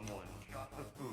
Someone shot the food.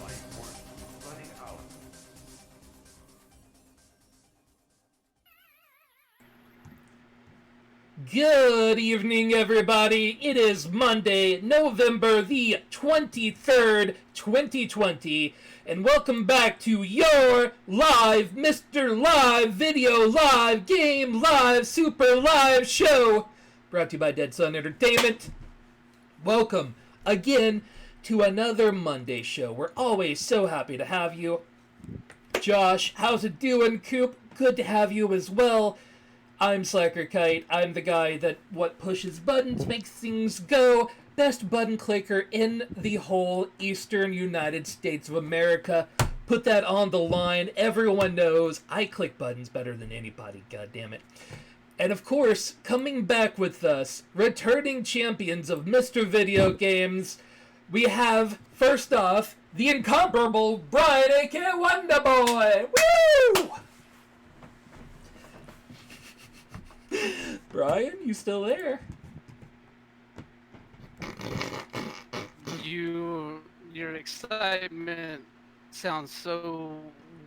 Life force running out. Good evening, everybody. It is Monday, November the 23rd, 2020, and welcome back to your live Mr. Live Video Live Game Live Super Live Show, brought to you by Dead Sun Entertainment. Welcome again to another Monday show. We're always so happy to have you. Josh, how's it doing, Coop? Good to have you as well. I'm Slacker Kite. I'm the guy that pushes buttons, makes things go. Best button clicker in the whole eastern United States of America. Put that on the line. Everyone knows I click buttons better than anybody, goddammit. And of course, coming back with us, returning champions of Mr. Video Games, we have, first off, the incomparable Brian, aka Wonder Boy! Woo! Brian, you still there? Your excitement sounds so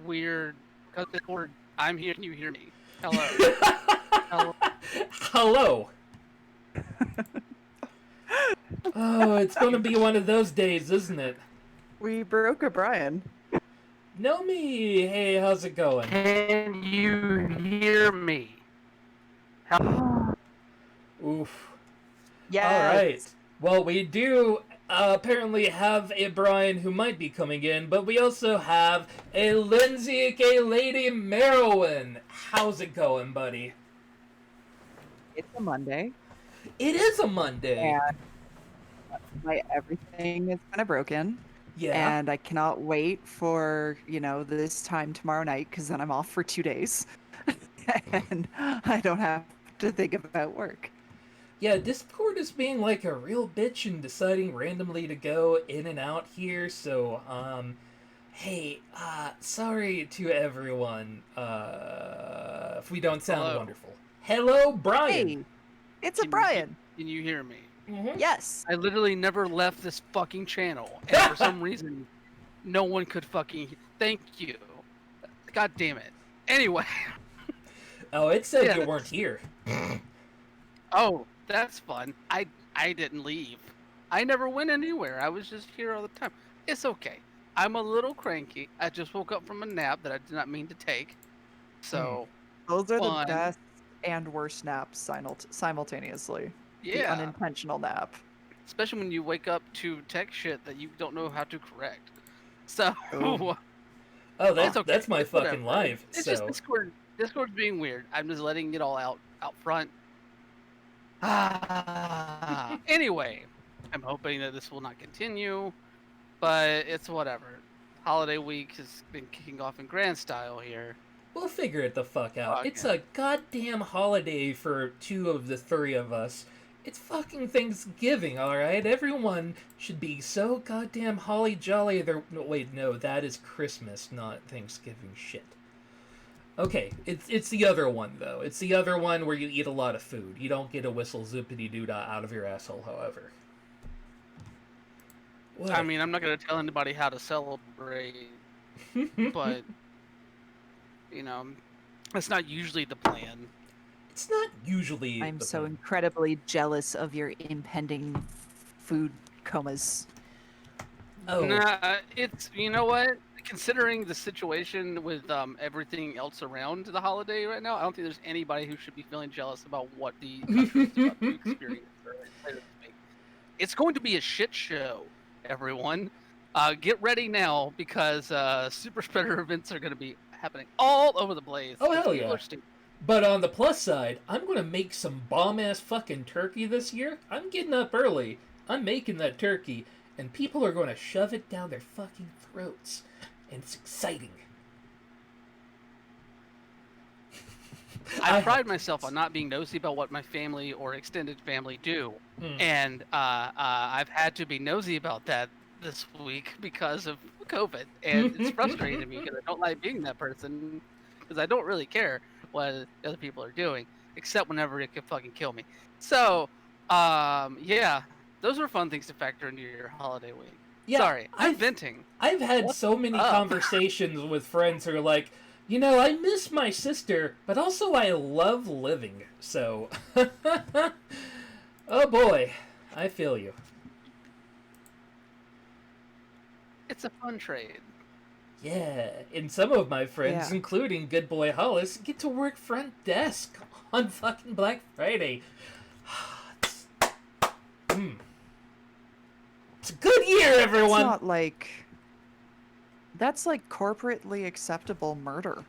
weird. I'm here. Can you hear me? Hello. Hello. Hello. Oh, it's gonna be one of those days, isn't it? We broke a Brian. Nomi, hey, how's it going? Can you hear me? Oof. Yes. All right. Well, we do apparently have a Brian who might be coming in, but we also have a Lindsay, aka Lady Merowyn. How's it going, buddy? It's a Monday, It is a Monday. and everything is kind of broken. Yeah. And I cannot wait for, this time tomorrow night, because then I'm off for 2 days. And I don't have to think about work. Yeah, Discord is being like a real bitch and deciding randomly to go in and out here, so, hey, sorry to everyone, if we don't sound Hello. wonderful. Hello, Brian! Hey, it's a Brian. Can you hear me? Mm-hmm. Yes. I literally never left this fucking channel, and for some reason, no one could fucking. Thank you. God damn it. Anyway. Oh, it said Yeah. you weren't here. Oh, that's fun. I didn't leave. I never went anywhere. I was just here all the time. It's okay. I'm a little cranky. I just woke up from a nap that I did not mean to take. So, Those are fun. the best and worst naps simultaneously. The yeah. unintentional nap. Especially when you wake up to tech shit that you don't know how to correct. So, Oh. Oh, It's okay. that's my It's fucking whatever. life, It's so... just Discord. Discord's being weird. I'm just letting it all out front. Anyway, I'm hoping that this will not continue, but it's whatever. Holiday week has been kicking off in grand style here. We'll figure it the fuck out. Fuck It's it. a goddamn holiday for two of the three of us. It's fucking Thanksgiving, alright? Everyone should be so goddamn holly jolly. No, wait, no, that is Christmas, not Thanksgiving shit. Okay, it's the other one, though. It's the other one where you eat a lot of food. You don't get a whistle zippity-doo-dah out of your asshole, however. What? I mean, I'm not going to tell anybody how to celebrate, but, that's not usually the plan. It's not usually... I'm the so plan. incredibly jealous of your impending food comas. Oh. Nah, it's, you know what? considering the situation with everything else around the holiday right now, I don't think there's anybody who should be feeling jealous about what the country is about to experience later this week. It's going to be a shit show, everyone. Get ready now because super spreader events are going to be happening all over the place. Oh, 'cause hell people yeah. are stupid. But on the plus side, I'm gonna make some bomb ass fucking turkey this year. I'm getting up early. I'm making that turkey, and people are gonna shove it down their fucking throats. And it's exciting. I pride myself on not being nosy about what my family or extended family do, and I've had to be nosy about that this week because of COVID, and it's frustrating me because I don't like being that person because I don't really care what other people are doing, except whenever it could fucking kill me. So, yeah, those are fun things to factor into your holiday week. Yeah, Sorry, I'm venting. I've had What's so many up? conversations with friends who are like, you know, I miss my sister, but also I love living. So, oh boy, I feel you. It's a fun trade. Yeah, and some of my friends, Yeah. including good boy Hollis, get to work front desk on fucking Black Friday. It's a good year, It's everyone. not like that's like corporately acceptable murder.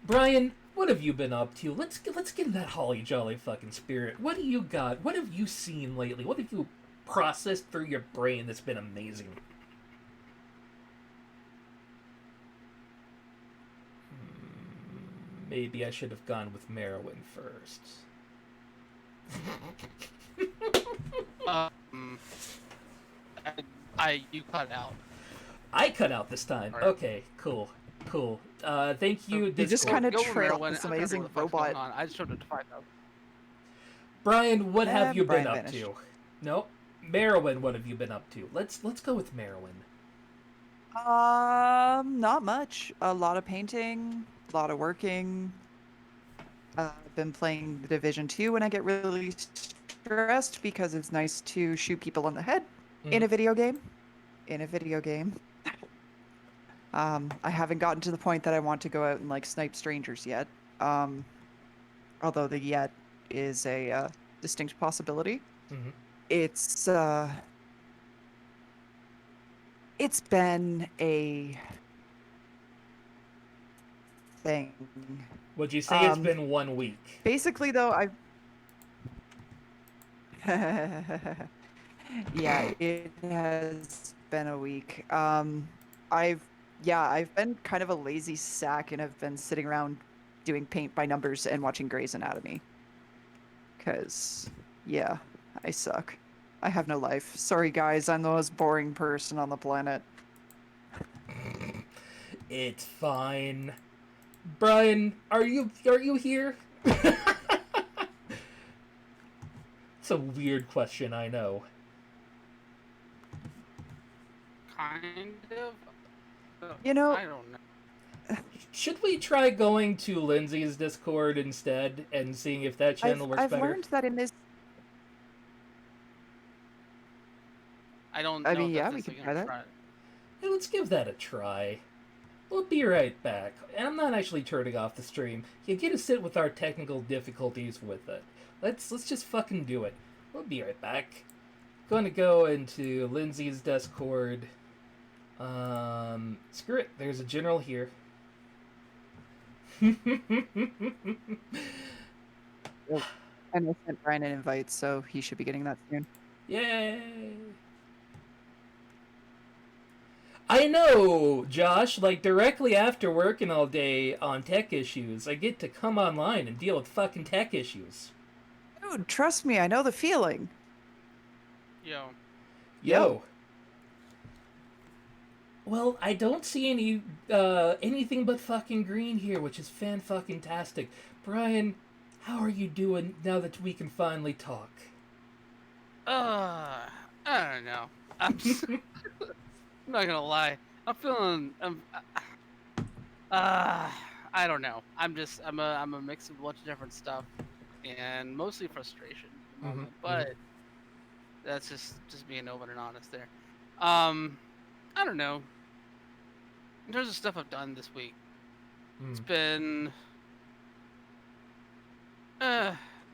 Brian, what have you been up to? Let's get in that holly jolly fucking spirit. What do you got? What have you seen lately? What have you processed through your brain that's been amazing? Maybe I should have gone with Merowyn first. You cut out. I cut out this time. Alright. Okay, cool. Thank you, You just Discord. kinda Go with trailed Merowyn. this I don't know amazing what the fuck's going robot. on. I just showed it to 5,000. Brian, what have you been Brian up vanished. to? No, Merowyn, what have you been up to? Let's go with Merowyn. Not much. A lot of painting, a lot of working. I've been playing The Division 2 when I get really stressed because it's nice to shoot people in the head in a video game. I haven't gotten to the point that I want to go out and like snipe strangers yet. Although the yet is a distinct possibility. It's been a thing. Would you say it's been 1 week? Basically, though, yeah, it has been a week. I've been kind of a lazy sack and have been sitting around doing paint by numbers and watching Grey's Anatomy. 'Cause, yeah, I suck. I have no life. Sorry, guys. I'm the most boring person on the planet. It's fine. Brian, are you here? It's a weird question, I know. Kind of. You know, I don't know. Should we try going to Lindsay's Discord instead and seeing if that channel works I've better? learned that in this. I don't I know mean, if yeah, that's we necessarily could try gonna that. Yeah, let's give that a try. We'll be right back. And I'm not actually turning off the stream. You get to sit with our technical difficulties with it. Let's just fucking do it. We'll be right back. Going to go into Lindsay's Discord. Screw it. There's a general here. And I sent Brian an invite, so he should be getting that soon. Yay! I know, Josh, like directly after working all day on tech issues, I get to come online and deal with fucking tech issues. Dude, trust me, I know the feeling. Yo. Well, I don't see any anything but fucking green here, which is fan-fucking-tastic. Brian, how are you doing now that we can finally talk? I don't know. I'm not gonna lie. I'm feeling. I don't know. I'm a mix of a bunch of different stuff, and mostly frustration at the moment. But that's just being open and honest there. I don't know. in terms of stuff I've done this week, it's Mm. been.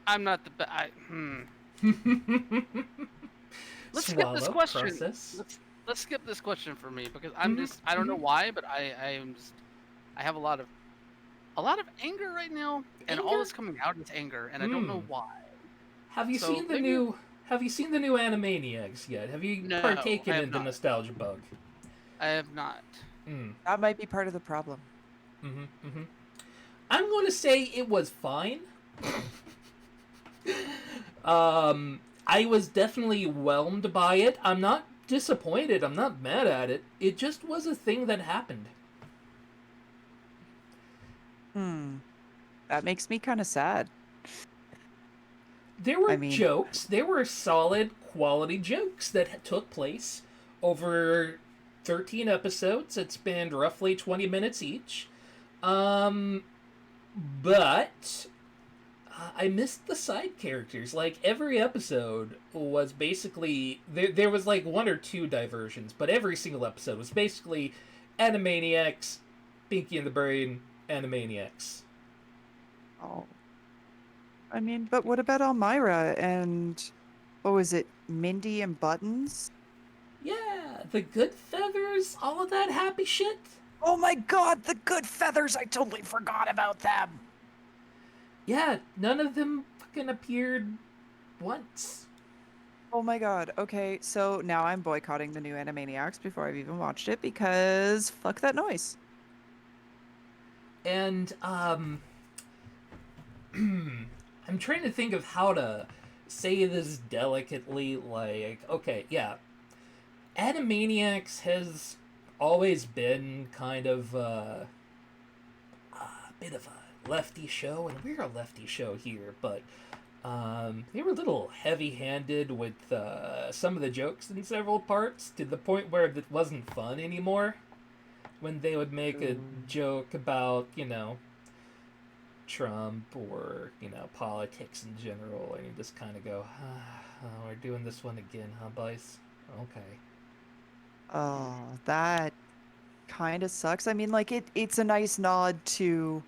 I'm not the best. Let's skip this Swallow, question. process. Let's skip this question for me because I'm Mhm, just I don't know mhm. why, but I am just I have a lot of anger right now, and all Anger? that's coming out is anger, and I don't know Hmm. why. Have you So seen the maybe new? Have you seen the new Animaniacs yet? Have you no, I partaken have in the not. nostalgia bug? I have not. Mm. That might be part of the problem. Mhm. Mhm. I'm going to say it was fine. I was definitely whelmed by it. I'm not disappointed. I'm not mad at it. It just was a thing that happened. Hmm. That makes me kind of sad. There I were mean, jokes. There were solid quality jokes that took place over 13 episodes. It spanned roughly 20 minutes each. Um, but I missed the side characters. Like every episode was basically there was like one or two diversions, but every single episode was basically Animaniacs, Pinky and the Brain, Animaniacs. oh, I mean, but what about Elmira and what was it, Mindy and Buttons? Yeah, the good feathers, all of that happy shit. Oh my God, the good feathers! I totally forgot about them. Yeah, none of them fucking appeared once. Oh my God. Okay, so now I'm boycotting the new Animaniacs before I've even watched it because fuck that noise. And I'm trying to think of how to say this delicately. Like, okay, yeah, Animaniacs has always been kind of a bit of a lefty show, and we're a lefty show here, but they were a little heavy-handed with some of the jokes in several parts to the point where it wasn't fun anymore. When they would make a Ooh. joke about, Trump or, politics in general, and you just kind of go, oh, we're doing this one again, huh, boys? Okay. Oh, that kind of sucks. I mean, like it's a nice nod to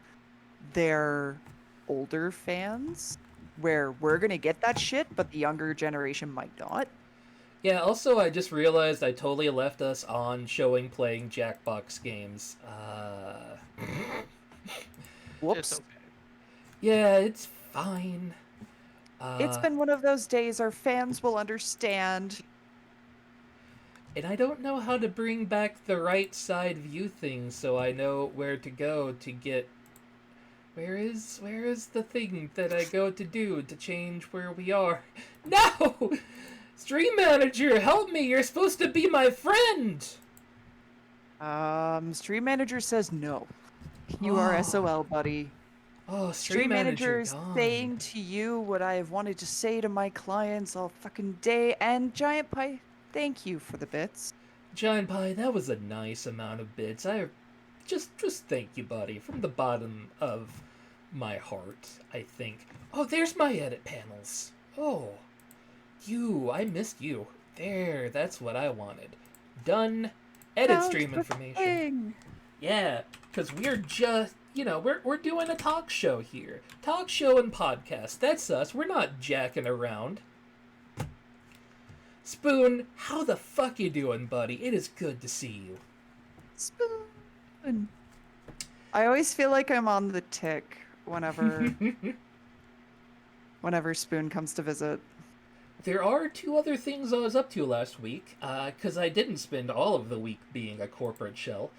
their older fans where we're gonna get that shit, but the younger generation might not. Yeah, also, I just realized I totally left us on showing playing Jackbox games. It's Whoops. okay. Yeah, it's fine. It's Uh, been one of those days our fans will understand. and I don't know how to bring back the right side view thing, so I know where to go to get. Where is the thing that I go to do to change where we are? No! Stream manager, help me! You're supposed to be my friend! Stream manager says no. You are Oh, SOL, buddy. oh, stream Stream manager manager is gone. saying to you what I have wanted to say to my clients all fucking day. And Giant Pie, thank you for the bits. Giant Pie, that was a nice amount of bits. I just thank you, buddy, from the bottom of my heart, I think. Oh, there's my edit panels. Oh, I missed you. There, that's what I wanted. Done. Edit How's stream the information. thing? Yeah, because we're just, we're doing a talk show here. Talk show and podcast. That's us. We're not jacking around. Spoon, how the fuck you doing, buddy? It is good to see you. Spoon. I always feel like I'm on the tick whenever Spoon comes to visit. There are two other things I was up to last week, because I didn't spend all of the week being a corporate shell.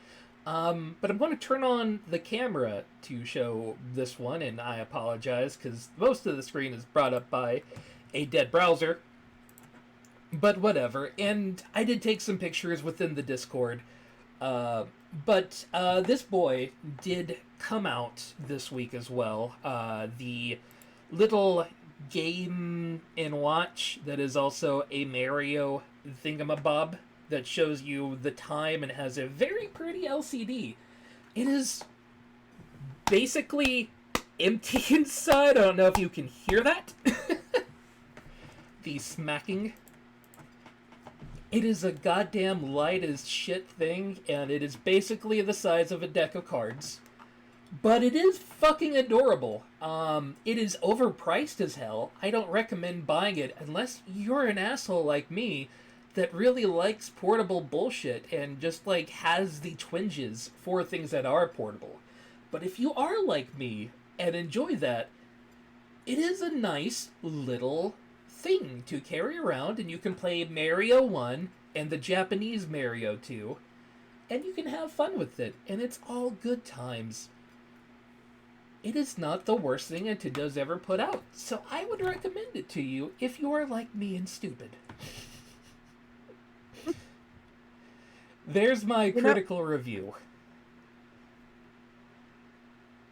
But I'm going to turn on the camera to show this one, and I apologize, because most of the screen is brought up by a dead browser. But whatever. And I did take some pictures within the Discord. But this boy did come out this week as well. The little game and watch that is also a Mario thingamabob that shows you the time and has a very pretty LCD. It is basically empty inside. I don't know if you can hear that. The smacking. It is a goddamn light as shit thing, and it is basically the size of a deck of cards. But it is fucking adorable. It is overpriced as hell. I don't recommend buying it unless you're an asshole like me that really likes portable bullshit and just, like, has the twinges for things that are portable. But if you are like me and enjoy that, it is a nice little thing to carry around, and you can play Mario 1 and the Japanese Mario 2, and you can have fun with it, and it's all good times. It is not the worst thing Nintendo's ever put out, so I would recommend it to you if you are like me and stupid. There's my critical review.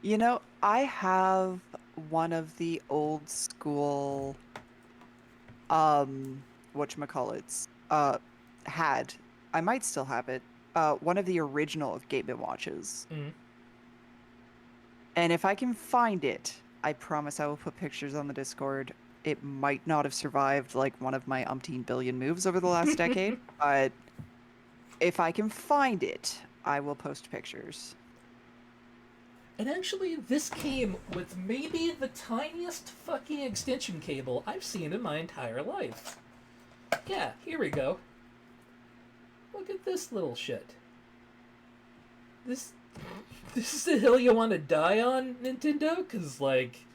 You know, I have one of the old school, whatchamacallits, had, I might still have it, one of the original Game & Watches. Mm. And if I can find it, I promise I will put pictures on the Discord. It might not have survived like one of my umpteen billion moves over the last decade, but if I can find it, I will post pictures. And actually, this came with maybe the tiniest fucking extension cable I've seen in my entire life. Yeah, here we go. Look at this little shit. This is the hill you want to die on, Nintendo? Because, like,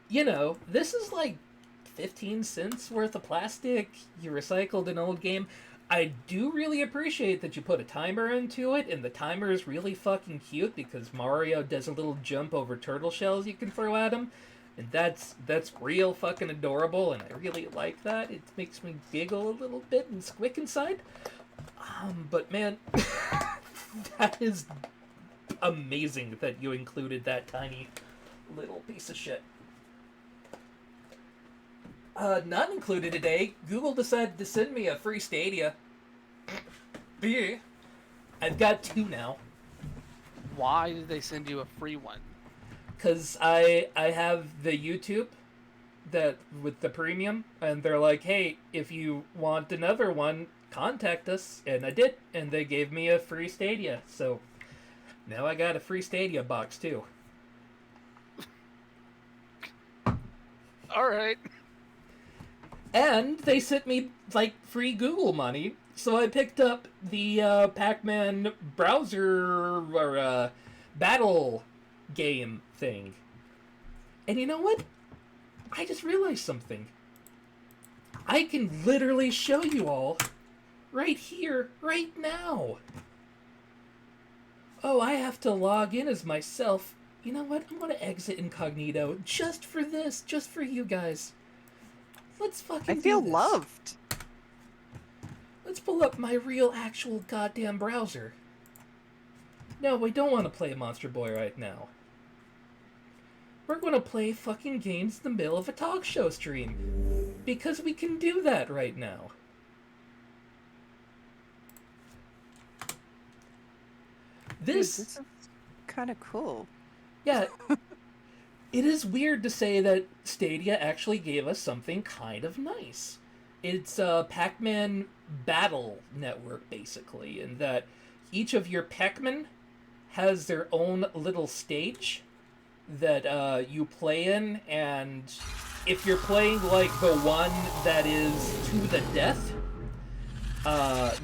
you know, this is like 15 cents worth of plastic. You recycled an old game. I do really appreciate that you put a timer into it, and the timer is really fucking cute because Mario does a little jump over turtle shells you can throw at him. And that's real fucking adorable, and I really like that. It makes me giggle a little bit and squick inside. But man, that is amazing that you included that tiny little piece of shit. Not included today, Google decided to send me a free Stadia. Yeah. I've got 2 now. Why did they send you a free one? Because I have the YouTube that with the premium, and they're like, hey, if you want another one, contact us. And I did, and they gave me a free Stadia. So now I got a free Stadia box too. Alright. And they sent me, like, free Google money, so I picked up the Pac-Man browser or battle game thing. And you know what? I just realized something. I can literally show you all right here, right now. Oh, I have to log in as myself. You know what? I'm going to exit incognito just for this, just for you guys. Let's fucking I feel do this. loved. Let's pull up my real, actual goddamn browser. No, we don't want to play Monster Boy right now. We're going to play fucking games in the middle of a talk show stream. Because we can do that right now. This is kind of cool. Yeah. It is weird to say that Stadia actually gave us something kind of nice. It's a Pac-Man battle network, basically, in that each of your Pac-Men has their own little stage that you play in, and if you're playing, like, the one that is to the death,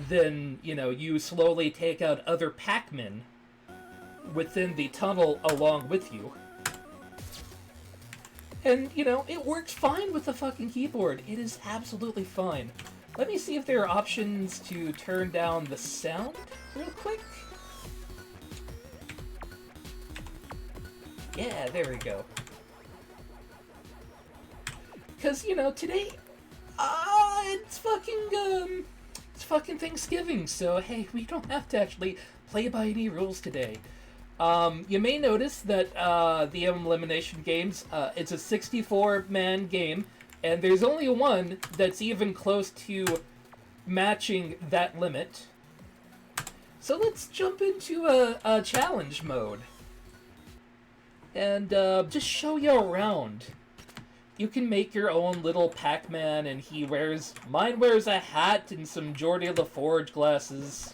then, you know, you slowly take out other Pac-Men within the tunnel along with you. And, you know, it works fine with the fucking keyboard. It is absolutely fine. Let me see if there are options to turn down the sound real quick. Yeah, there we go. Because, you know, today, it's fucking Thanksgiving, so hey, we don't have to actually play by any rules today. You may notice that the Elimination Games, it's a 64-man game, and there's only one that's even close to matching that limit. So let's jump into a challenge mode. And just show you around. you can make your own little Pac-Man, and mine wears a hat and some Geordie LaForge glasses.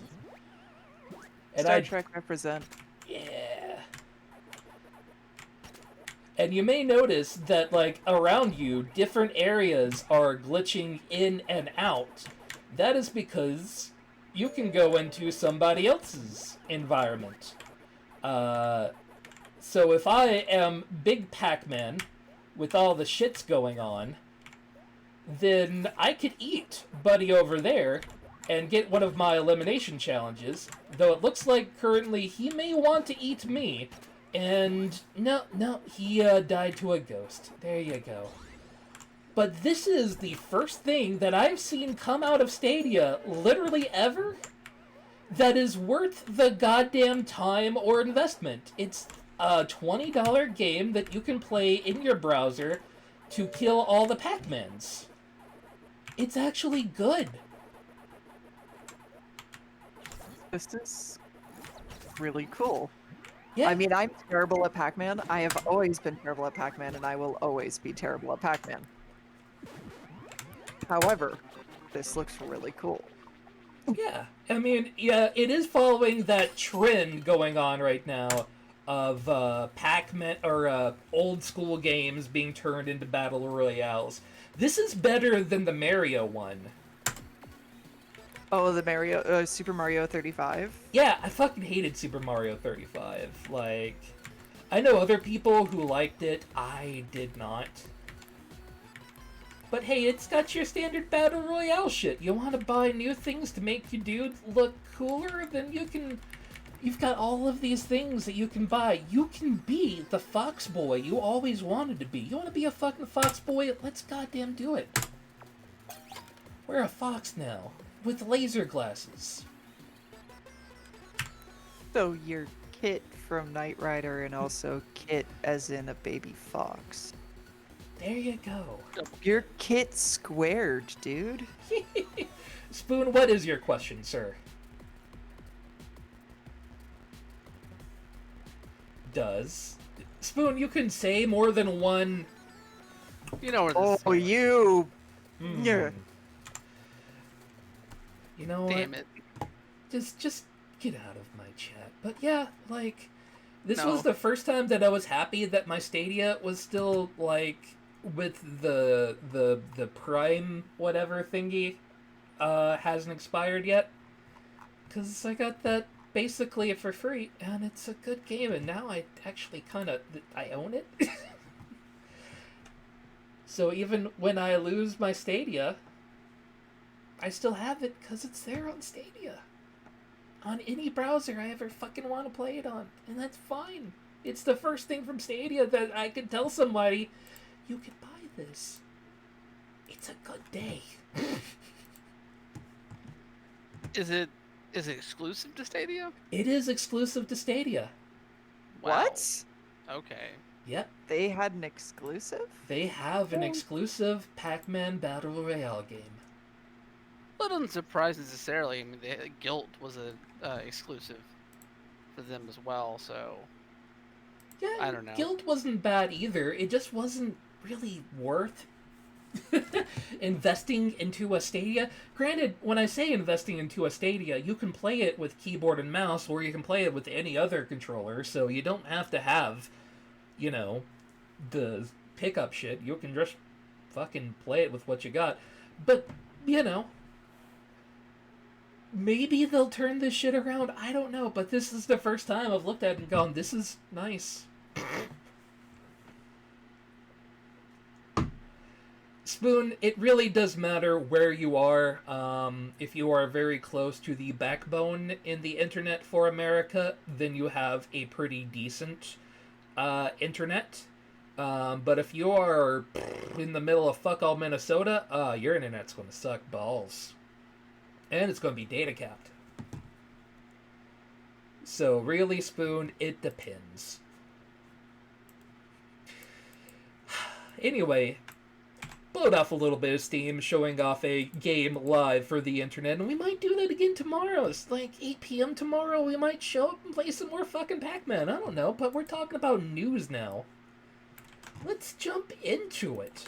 And Star Trek represent. Yeah. And you may notice that, like, around you, different areas are glitching in and out. That is because you can go into somebody else's environment. So if I am Big Pac-Man with all the shits going on, then I could eat Buddy over there and get one of my elimination challenges, though it looks like currently he may want to eat me. And no, he died to a ghost. There you go. But this is the first thing that I've seen come out of Stadia, literally ever, that is worth the goddamn time or investment. It's a $20 game that you can play in your browser to kill all the Pac-Mans. It's actually good. This is really cool. Yeah. I mean, I'm terrible at Pac-Man. I have always been terrible at Pac-Man, and I will always be terrible at Pac-Man. However, this looks really cool. Yeah, I mean, yeah, it is following that trend going on right now of Pac-Man or old school games being turned into battle royales. This is better than the Mario one. Oh, the Super Mario 35? Yeah, I fucking hated Super Mario 35. Like, I know other people who liked it. I did not. But hey, it's got your standard battle royale shit. You want to buy new things to make your dude look cooler? Then you've got all of these things that you can buy. You can be the fox boy you always wanted to be. You want to be a fucking fox boy? Let's goddamn do it. We're a fox now, with laser glasses. So you're Kit from Knight Rider and also Kit as in a baby fox. There you go. You're Kit squared, dude. Spoon, what is your question, sir? Spoon, you can say more than one. You know where this is Oh, going. you. Hmm. Yeah. You know Damn what? it. Just get out of my chat. But yeah, like, this No. was the first time that I was happy that my Stadia was still, like, with the Prime whatever thingy hasn't expired yet. Because I got that basically for free, and it's a good game, and now I actually I own it. So even when I lose my Stadia, I still have it because it's there on Stadia. On any browser I ever fucking want to play it on. And that's fine. It's the first thing from Stadia that I can tell somebody, you can buy this. It's a good day. Is it exclusive to Stadia? It is exclusive to Stadia. Wow. What? Okay. Yep. They had an exclusive? They have an exclusive Pac-Man Battle Royale game. Well, it doesn't surprise necessarily. I mean, Guilt was a exclusive for them as well, so Yeah, I don't know. Guild wasn't bad either. It just wasn't really worth investing into a Stadia. Granted, when I say investing into a Stadia, you can play it with keyboard and mouse, or you can play it with any other controller, so you don't have to have, you know, the pickup shit. You can just fucking play it with what you got. But, you know, maybe they'll turn this shit around. I don't know, but this is the first time I've looked at it and gone, this is nice. Spoon, it really does matter where you are. If you are very close to the backbone in the internet for America, then you have a pretty decent internet. But if you are in the middle of fuck all Minnesota, your internet's going to suck balls. And it's going to be data capped. So really, Spoon, it depends. Anyway, blowed off a little bit of steam, showing off a game live for the internet, and we might do that again tomorrow. It's like 8 p.m. tomorrow. We might show up and play some more fucking Pac-Man. I don't know, but we're talking about news now. let's jump into it.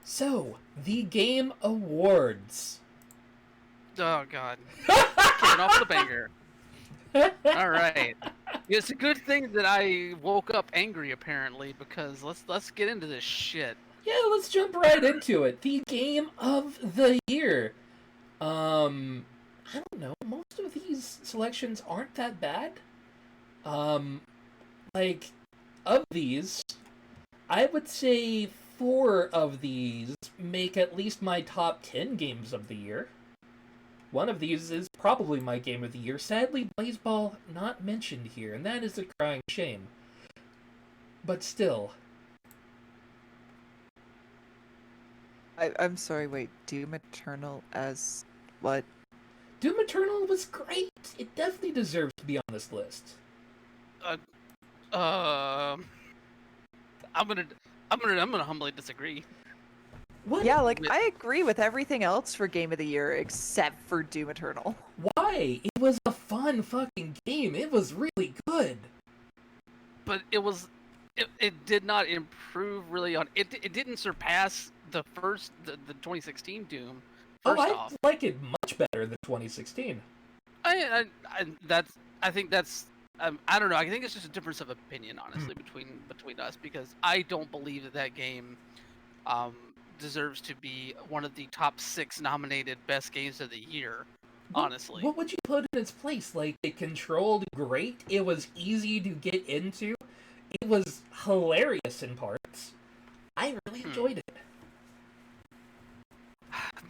So, the Game Awards. Oh God, kicking off the banger. All right, it's a good thing that I woke up angry apparently, because let's get into this shit. Yeah, let's jump right into it. The Game of the Year. I don't know. Most of these selections aren't that bad. Um, like, of these, I would say 4 of these make at least my top 10 games of the year. One of these is probably my game of the year. Sadly, Blaseball not mentioned here, and that is a crying shame. But still. I'm sorry, wait, Doom Eternal as what? Doom Eternal was great. It definitely deserves to be on this list. I'm gonna humbly disagree. What? Yeah, like, I agree with everything else for Game of the Year except for Doom Eternal. Why? It was a fun fucking game. It was really good. But it did not improve really on it. It didn't surpass the 2016 Doom. First I off, like it much better than 2016. I think that's I don't know. I think it's just a difference of opinion, honestly, between us, because I don't believe that game deserves to be one of the top 6 nominated best games of the year. Honestly, What would you put in its place? Like, it controlled great. It was easy to get into. It was hilarious in parts. I really enjoyed it.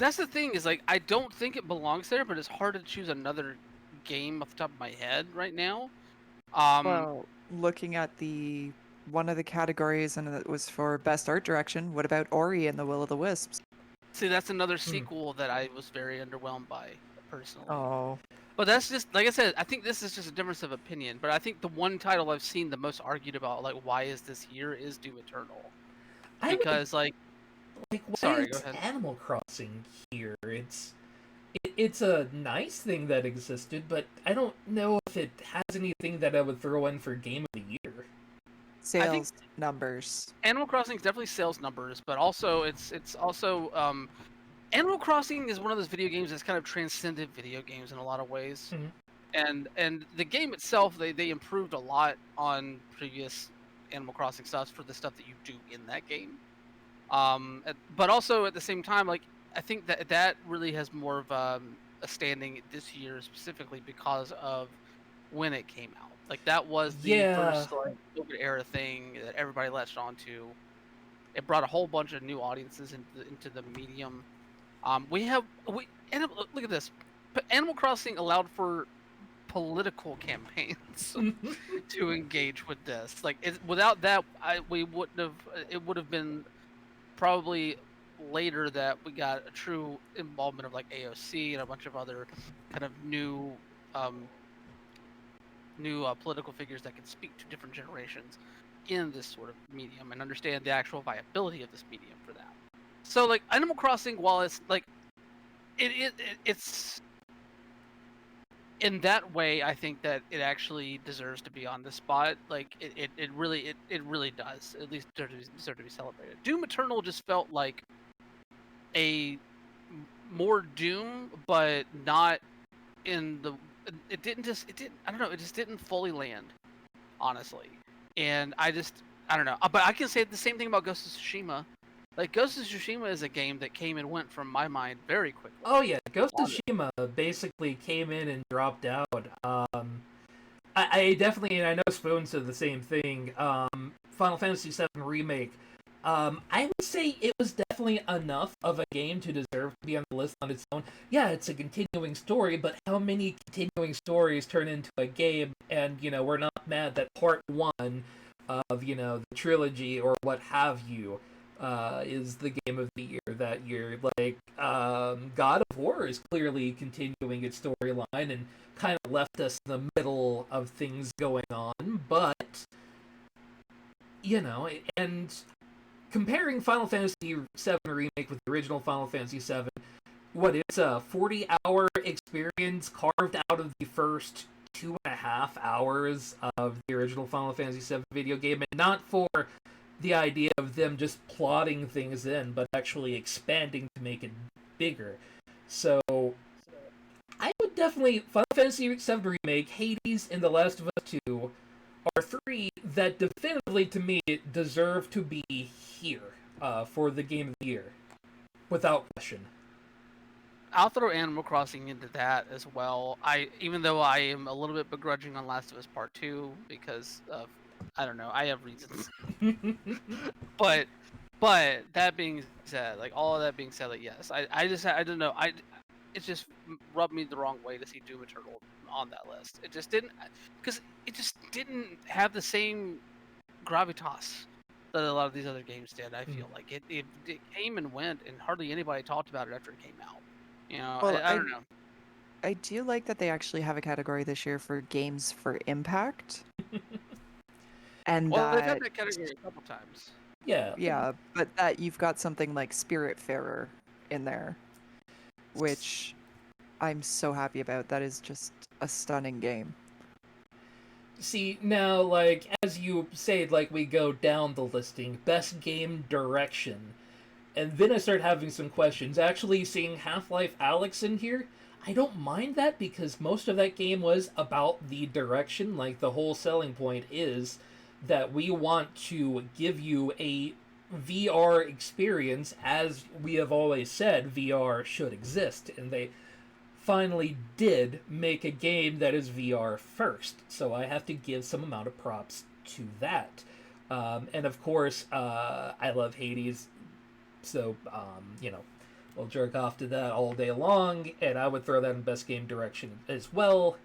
that's the thing, is like, I don't think it belongs there, but it's hard to choose another game off the top of my head right now. Well, looking at one of the categories, and it was for Best Art Direction, what about Ori and the Will of the Wisps? See, that's another sequel that I was very underwhelmed by, personally. Oh. But that's just, like I said, I think this is just a difference of opinion. But I think the one title I've seen the most argued about, like, why is this here, is Doom Eternal. Because, why sorry, is go ahead. Animal Crossing here? It's a nice thing that existed, but I don't know if it has anything that I would throw in for Game of the Year. Sales numbers. Animal Crossing is definitely sales numbers, but also it's also Animal Crossing is one of those video games that's kind of transcended video games in a lot of ways. Mhm. And the game itself, they improved a lot on previous Animal Crossing stuff for the stuff that you do in that game. But also at the same time, like, I think that really has more of a standing this year, specifically because of when it came out. Like, that was the first, like, COVID era thing that everybody latched onto. It brought a whole bunch of new audiences into the medium. Look at this. Animal Crossing allowed for political campaigns to engage with this. Like, without that, we wouldn't have. It would have been probably later that we got a true involvement of, like, AOC and a bunch of other kind of new political figures that can speak to different generations in this sort of medium and understand the actual viability of this medium for that. So, like, Animal Crossing, while it's like it's in that way, I think that it actually deserves to be on the spot. Like, it really does. At least deserve to be celebrated. Doom Eternal just felt like a more Doom, but not in the. It didn't. I don't know. It just didn't fully land, honestly. And I don't know. But I can say the same thing about Ghost of Tsushima. Like, Ghost of Tsushima is a game that came and went from my mind very quickly. Oh yeah, Ghost of Tsushima basically came in and dropped out. I definitely, and I know Spoon said the same thing. Final Fantasy VII Remake. I would say it was definitely enough of a game to deserve to be on the list on its own. Yeah, it's a continuing story, but how many continuing stories turn into a game? And, we're not mad that part 1 of, the trilogy or what have you is the game of the year that year. Like, God of War is clearly continuing its storyline and kind of left us in the middle of things going on, but, and comparing Final Fantasy VII Remake with the original Final Fantasy VII, it's a 40-hour experience carved out of the first 2.5 hours of the original Final Fantasy VII video game, and not for the idea of them just plotting things in, but actually expanding to make it bigger. So I would definitely Final Fantasy VII Remake, Hades, and The Last of Us 2 are three that definitively to me deserve to be here for the Game of the Year, without question. I'll throw Animal Crossing into that as well. Even though I am a little bit begrudging on Last of Us Part 2 because of, I don't know, I have reasons. but that being said, like all of that being said, like yes, I don't know, it just rubbed me the wrong way to see Doom Eternal on that list. It just didn't, because it just didn't have the same gravitas that a lot of these other games did. I feel like it came and went, and hardly anybody talked about it after it came out. You know, Well, I don't know. I do like that they actually have a category this year for games for impact. And Well, they've that, had that category a couple times. yeah, but that you've got something like Spiritfarer in there, which I'm so happy about. That is just a stunning game. See, now, like, as you say, like, we go down the listing, best game direction. And then I start having some questions. Actually, seeing Half-Life Alyx in here, I don't mind that because most of that game was about the direction. Like, the whole selling point is that we want to give you a VR experience. As we have always said, VR should exist. And they finally did make a game that is VR first. So I have to give some amount of props to that. And of course, I love Hades. So, we'll jerk off to that all day long, and I would throw that in best game direction as well.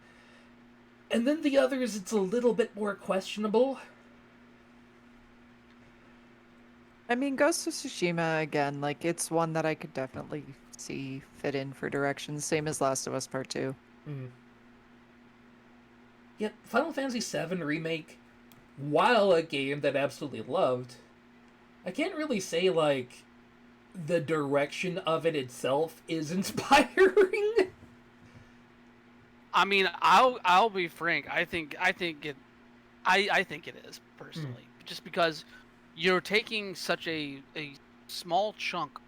And then the others, it's a little bit more questionable. I mean, Ghost of Tsushima, again, like, it's one that I could definitely see fit in for direction, same as Last of Us Part 2. Mm. Yet, Final Fantasy VII Remake, while a game that I absolutely loved, I can't really say, like, the direction of it itself is inspiring. I mean, I'll be frank. I think it is personally, just because you're taking such a small chunk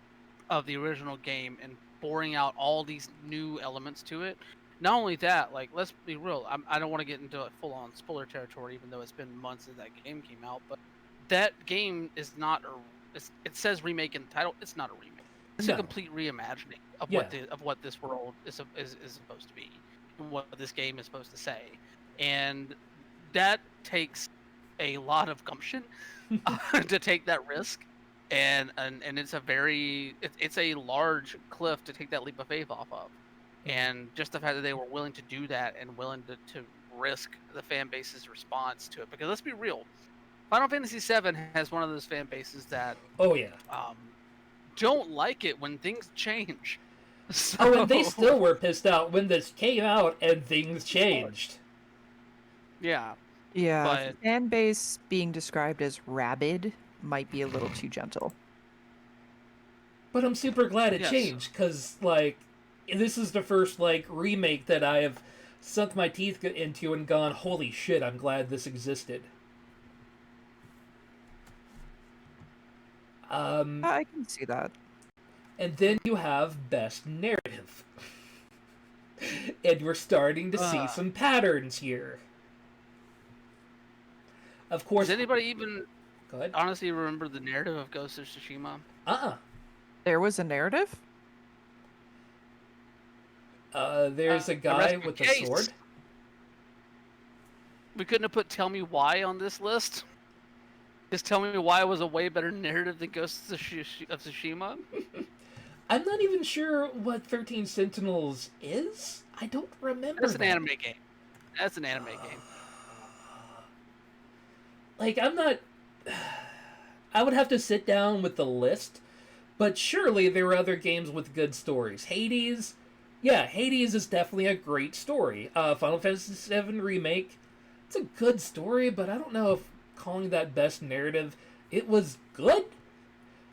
of the original game and pouring out all these new elements to it. Not only that, like, let's be real. I don't want to get into a full-on spoiler territory, even though it's been months since that game came out. But that game is not it says remake in the title. It's not a remake. It's a complete reimagining of what this world is supposed to be, and what this game is supposed to say, and that takes a lot of gumption to take that risk, and it's it's a large cliff to take that leap of faith off of, and just the fact that they were willing to do that and willing to risk the fan base's response to it, because let's be real. Final Fantasy VII has one of those fan bases that don't like it when things change. So... and they still were pissed out when this came out and things changed. Yeah, but... fan base being described as rabid might be a little too gentle. But I'm super glad it changed, because, like, this is the first, like, remake that I have sunk my teeth into and gone, holy shit, I'm glad this existed. I can see that. And then you have best narrative. And we're starting to see some patterns here. Of course... Does anybody even Go ahead. honestly remember the narrative of Ghost of Tsushima? There was a narrative? There's a guy with a sword. We couldn't have put Tell Me Why on this list? Just Tell Me Why was a way better narrative than Ghost of Tsushima? I'm not even sure what 13 Sentinels is. I don't remember. That's an anime game. That's an anime game. Like, I'm not... I would have to sit down with the list, but surely there are other games with good stories. Hades... Yeah, Hades is definitely a great story. Final Fantasy VII Remake... It's a good story, but I don't know if calling that best narrative... It was good.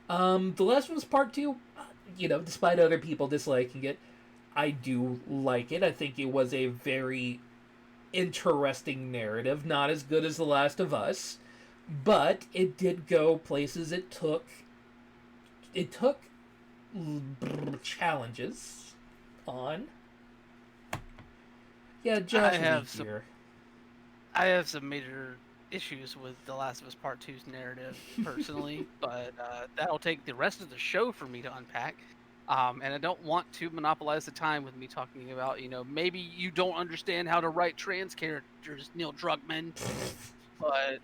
The Last of Us Part 2... despite other people disliking it, I do like it. I think it was a very interesting narrative, not as good as The Last of Us, but it did go places. It took challenges on. Yeah, Josh, here. I have some major issues with The Last of Us Part Two's narrative personally, but that'll take the rest of the show for me to unpack. And I don't want to monopolize the time with me talking about, maybe you don't understand how to write trans characters, Neil Druckmann. But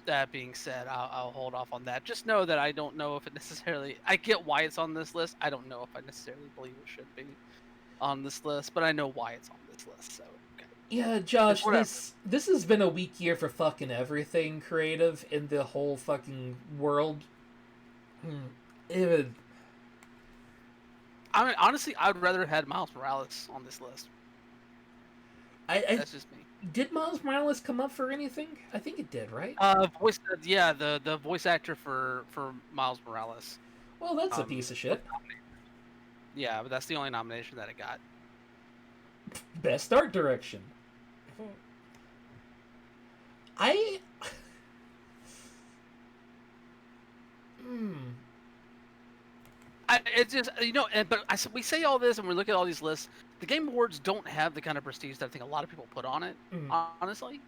that being said, I'll hold off on that. Just know that I don't know if it necessarily. I get why it's on this list. I don't know if I necessarily believe it should be on this list, but I know why it's on this list. So okay. Yeah, Josh, this has been a weak year for fucking everything creative in the whole fucking world. I mean, honestly, I'd rather have had Miles Morales on this list. That's just me. Did Miles Morales come up for anything? I think it did, right? The voice actor for Miles Morales. Well, that's a piece of shit. Yeah, but that's the only nomination that it got. Best art direction. It's just we say all this and we look at all these lists. The Game Awards don't have the kind of prestige that I think a lot of people put on it. Honestly,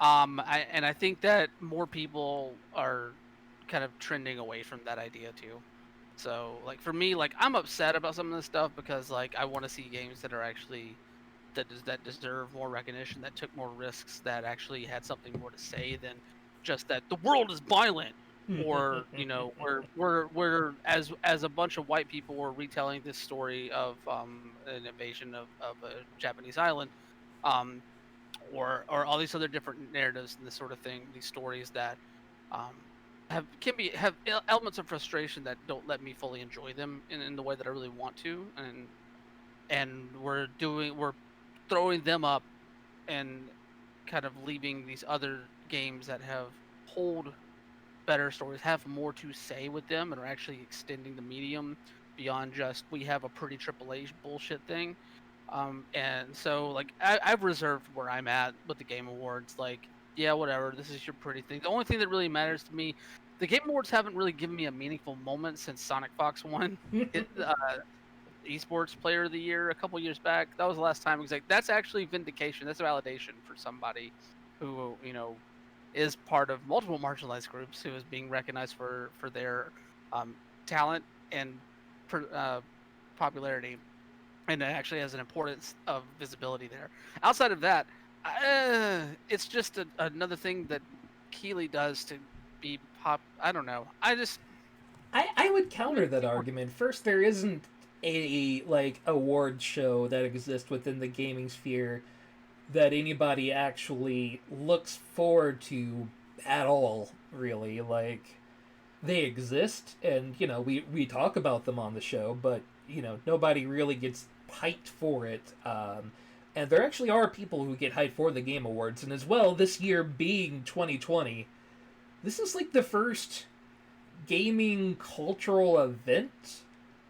I think that more people are kind of trending away from that idea too. So like for me, like I'm upset about some of this stuff because like I want to see games that are actually that deserve more recognition, that took more risks, that actually had something more to say than just that the world is violent. Or we're as a bunch of white people were retelling this story of an invasion of a Japanese island, or all these other different narratives and this sort of thing. These stories that have elements of frustration that don't let me fully enjoy them in the way that I really want to, and we're throwing them up and kind of leaving these other games that have hold better stories, have more to say with them, and are actually extending the medium beyond just we have a pretty AAA bullshit thing. And so like I've reserved where I'm at with the Game Awards. Like, yeah, whatever, this is your pretty thing. The only thing that really matters to me, the Game Awards haven't really given me a meaningful moment since Sonic Fox won esports player of the year a couple years back. That was the last time. It was like, that's actually vindication. That's a validation for somebody who is part of multiple marginalized groups, who is being recognized for their talent and popularity, and it actually has an importance of visibility there. Outside of that, it's just another thing that Keighley does to be pop. I don't know. I would counter that argument. First, there isn't a award show that exists within the gaming sphere that anybody actually looks forward to at all, really. Like, they exist, and, we talk about them on the show, but, nobody really gets hyped for it. And there actually are people who get hyped for the Game Awards, and as well, this year being 2020, this is, the first gaming cultural event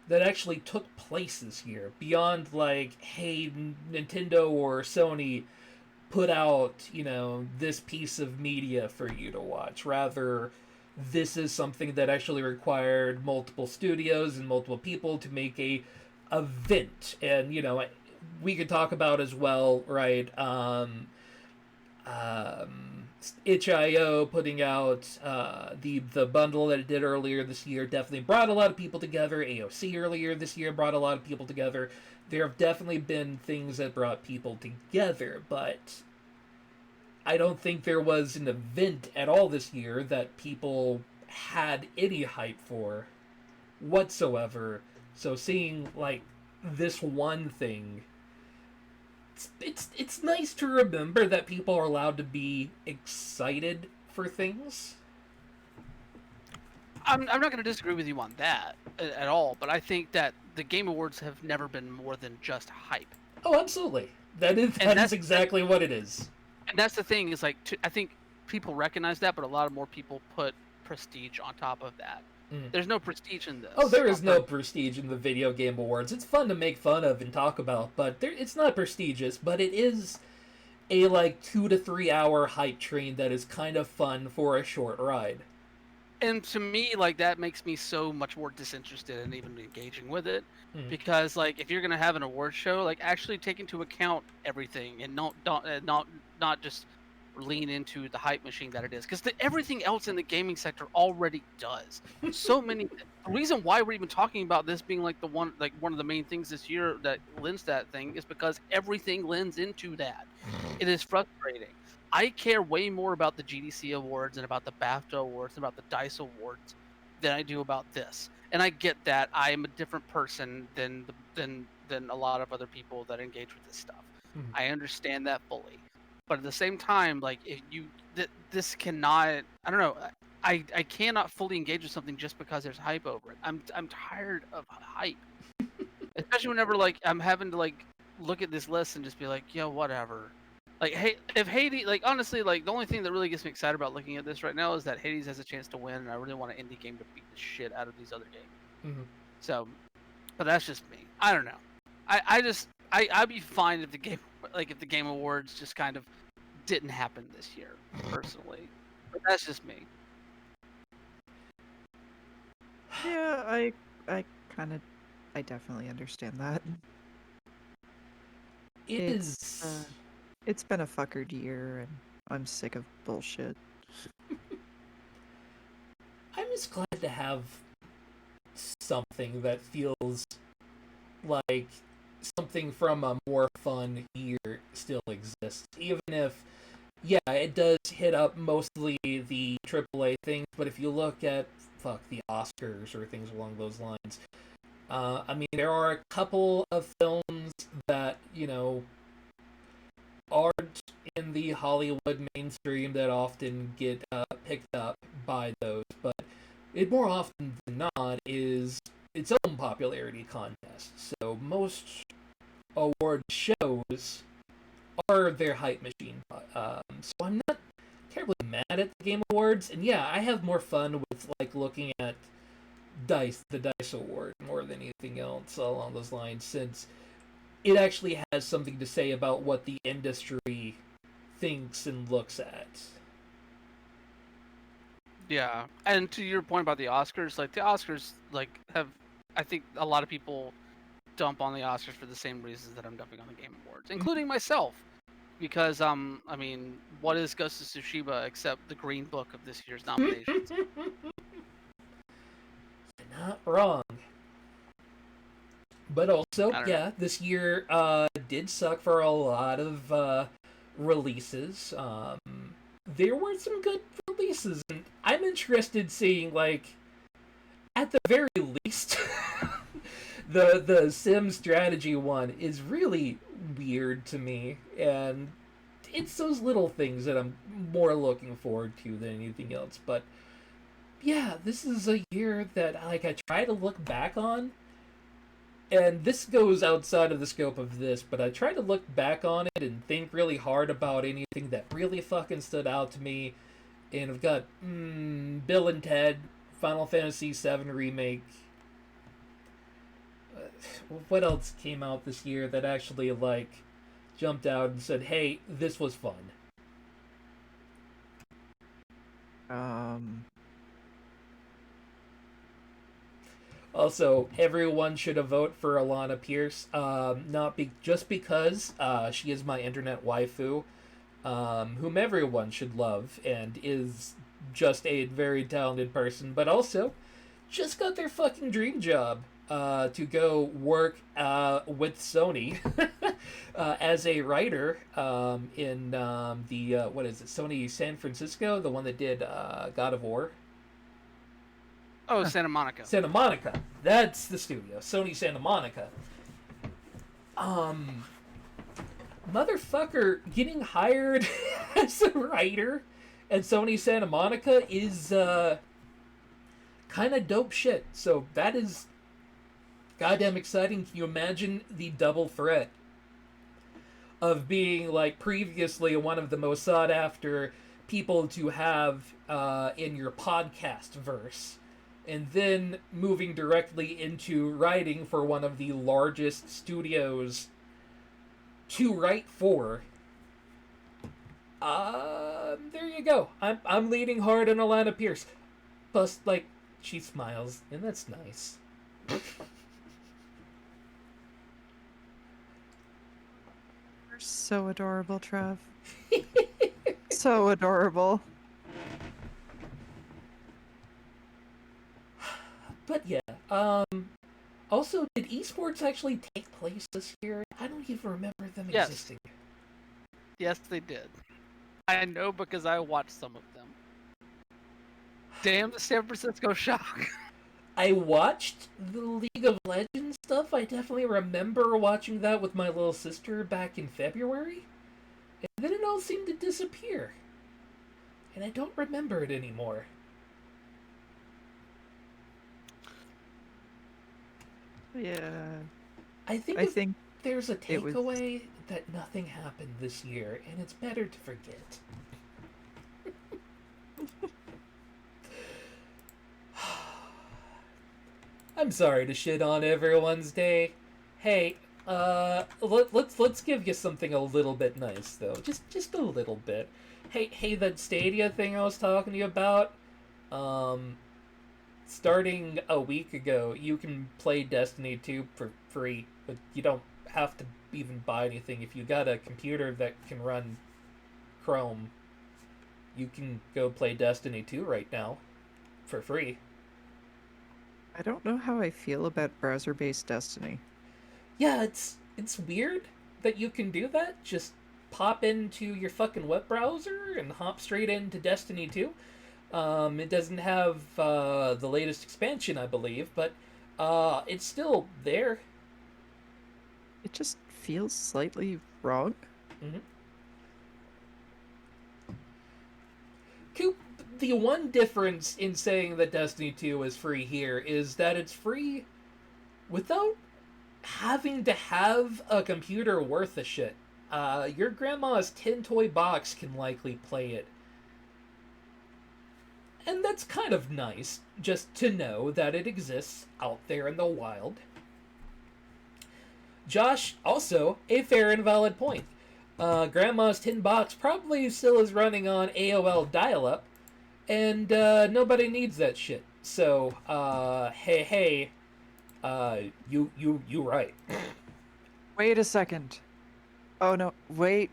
that actually took place this year, beyond hey, Nintendo or Sony put out, this piece of media for you to watch. Rather, this is something that actually required multiple studios and multiple people to make a event. And, we could talk about as well, right, itch.io putting out the bundle that it did earlier this year definitely brought a lot of people together. AOC earlier this year brought a lot of people together. There have definitely been things that brought people together, but I don't think there was an event at all this year that people had any hype for whatsoever. So seeing this one thing, it's nice to remember that people are allowed to be excited for things. I'm not going to disagree with you on that at all, but I think that the Game Awards have never been more than just hype. Oh, absolutely. That is exactly what it is. And that's the thing, is I think people recognize that, but a lot of more people put prestige on top of that. There's no prestige in this. Oh, there is no prestige in the Video Game Awards. It's fun to make fun of and talk about, but it's not prestigious, but it is a like 2 to 3 hour hype train that is kind of fun for a short ride. And to me, like, that makes me so much more disinterested in even engaging with it, Hmm. because like if you're gonna have an award show, like actually take into account everything and not just lean into the hype machine that it is, because everything else in the gaming sector already does. So many. The reason why we're even talking about this being like one of the main things this year that lends that thing is because everything lends into that. It is frustrating. I care way more about the GDC awards and about the BAFTA awards and about the DICE awards than I do about this. And I get that I am a different person than a lot of other people that engage with this stuff. Mhm. I understand that fully. But at the same time, like if you this cannot, I don't know, I cannot fully engage with something just because there's hype over it. I'm tired of hype. Especially whenever like I'm having to like look at this list and just be like, yeah, whatever. Like, hey, if Hades, like honestly, like the only thing that really gets me excited about looking at this right now is that Hades has a chance to win, and I really want an indie game to beat the shit out of these other games. Mhm. So, but that's just me. I don't know. I'd be fine if the game, like if the Game Awards just kind of didn't happen this year, personally. But that's just me. Yeah, I kind of, I definitely understand that. It's It's been a fuckered year, and I'm sick of bullshit. I'm just glad to have something that feels like something from a more fun year still exists. Even if, yeah, it does hit up mostly the AAA things, but if you look at, fuck, the Oscars or things along those lines, I mean, there are a couple of films that, aren't in the Hollywood mainstream that often get picked up by those, but it more often than not is its own popularity contest. So most award shows are their hype machine. So I'm not terribly mad at the Game Awards, and yeah, I have more fun with like looking at the Dice Award, more than anything else along those lines, since it actually has something to say about what the industry thinks and looks at. Yeah, and to your point about the Oscars, like the Oscars, like have, I think a lot of people dump on the Oscars for the same reasons that I'm dumping on the Game Awards, including myself. Because I mean, what is Ghost of Tsushima except the Green Book of this year's nominations? Not wrong. But also, I don't know. yeah, this year did suck for a lot of releases. There were some good releases, and I'm interested seeing, like, at the very least, the Sim strategy one is really weird to me, and it's those little things that I'm more looking forward to than anything else. But yeah, this is a year that like I try to look back on, and this goes outside of the scope of this, but I try to look back on it and think really hard about anything that really fucking stood out to me. And I've got Bill and Ted, Final Fantasy VII Remake. What else came out this year that actually like jumped out and said, "Hey, this was fun"? Um, Also, everyone should have voted for Alana Pierce. Not just because she is my internet waifu, whom everyone should love and is just a very talented person, but also just got their fucking dream job to go work with Sony as a writer in the what is it, Sony San Francisco, the one that did God of War. Oh, Santa Monica. Santa Monica. That's the studio. Sony Santa Monica. Um, Motherfucker getting hired as a writer at Sony Santa Monica is kind of dope shit. So that is goddamn exciting. Can you imagine the double threat of being like previously one of the most sought after people to have in your podcast verse, and then moving directly into writing for one of the largest studios to write for? There you go. I'm leaning hard on Alana Pierce. Plus, like, she smiles, and that's nice. You're so adorable, Trev. So adorable. But yeah, also, did esports actually take place this year? I don't even remember them Yes. existing. Yes, they did. I know because I watched some of them. Damn the San Francisco Shock. I watched the League of Legends stuff. I definitely remember watching that with my little sister back in February. And then it all seemed to disappear. And I don't remember it anymore. Yeah. I think I if think there's a it was- takeaway that nothing happened this year, and it's better to forget. I'm sorry to shit on everyone's day. Hey, let's give you something a little bit nice though, just a little bit. Hey, that Stadia thing I was talking to you about. Starting a week ago, you can play Destiny 2 for free, but you don't have to even buy anything. If you got a computer that can run Chrome, you can go play Destiny 2 right now for free. I don't know how I feel about browser-based Destiny. Yeah, it's weird that you can do that. Just pop into your fucking web browser and hop straight into Destiny 2. It doesn't have the latest expansion, I believe, but it's still there. It just feels slightly wrong. Mm-hmm. Coop, the one difference in saying that Destiny 2 is free here is that it's free without having to have a computer worth a shit. Your grandma's tin toy box can likely play it. And that's kind of nice, just to know that it exists out there in the wild. Josh, also, a fair and valid point. Grandma's tin box probably still is running on AOL dial-up, and nobody needs that shit. So, hey, you right. Wait a second. Oh no, wait.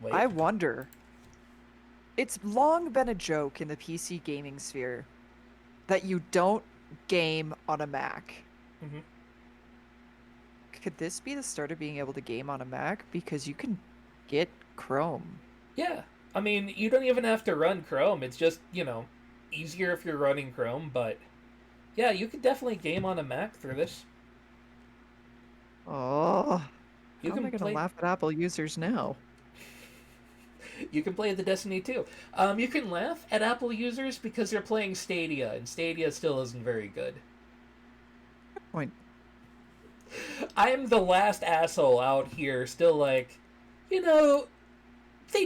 Wait. I wonder. It's long been a joke in the PC gaming sphere that you don't game on a Mac. Mhm. Could this be the start of being able to game on a Mac? Because you can get Chrome. Yeah, I mean, you don't even have to run Chrome. It's just, easier if you're running Chrome, but yeah, you could definitely game on a Mac through this. Oh, You how am can I going to play laugh at Apple users now? You can play the Destiny 2. You can laugh at Apple users because they're playing Stadia, and Stadia still isn't very good. Good point. I am the last asshole out here, still like, they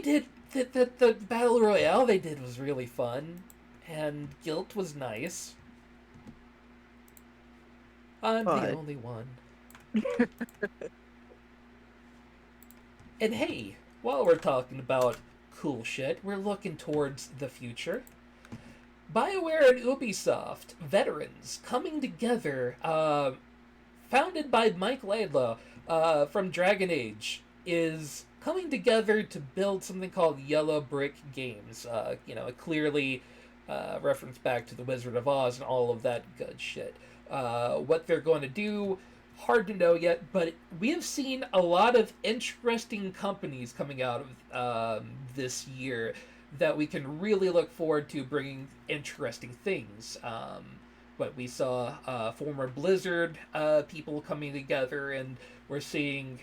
did the battle royale they did was really fun, and Guilt was nice. I'm the But- only one. And hey, while we're talking about cool shit, we're looking towards the future. BioWare and Ubisoft, veterans, coming together, founded by Mike Laidlaw from Dragon Age, is coming together to build something called Yellow Brick Games. A clearly reference back to the Wizard of Oz and all of that good shit. What they're going to do, hard to know yet, but we have seen a lot of interesting companies coming out of this year that we can really look forward to bringing interesting things. But we saw former Blizzard people coming together, and we're seeing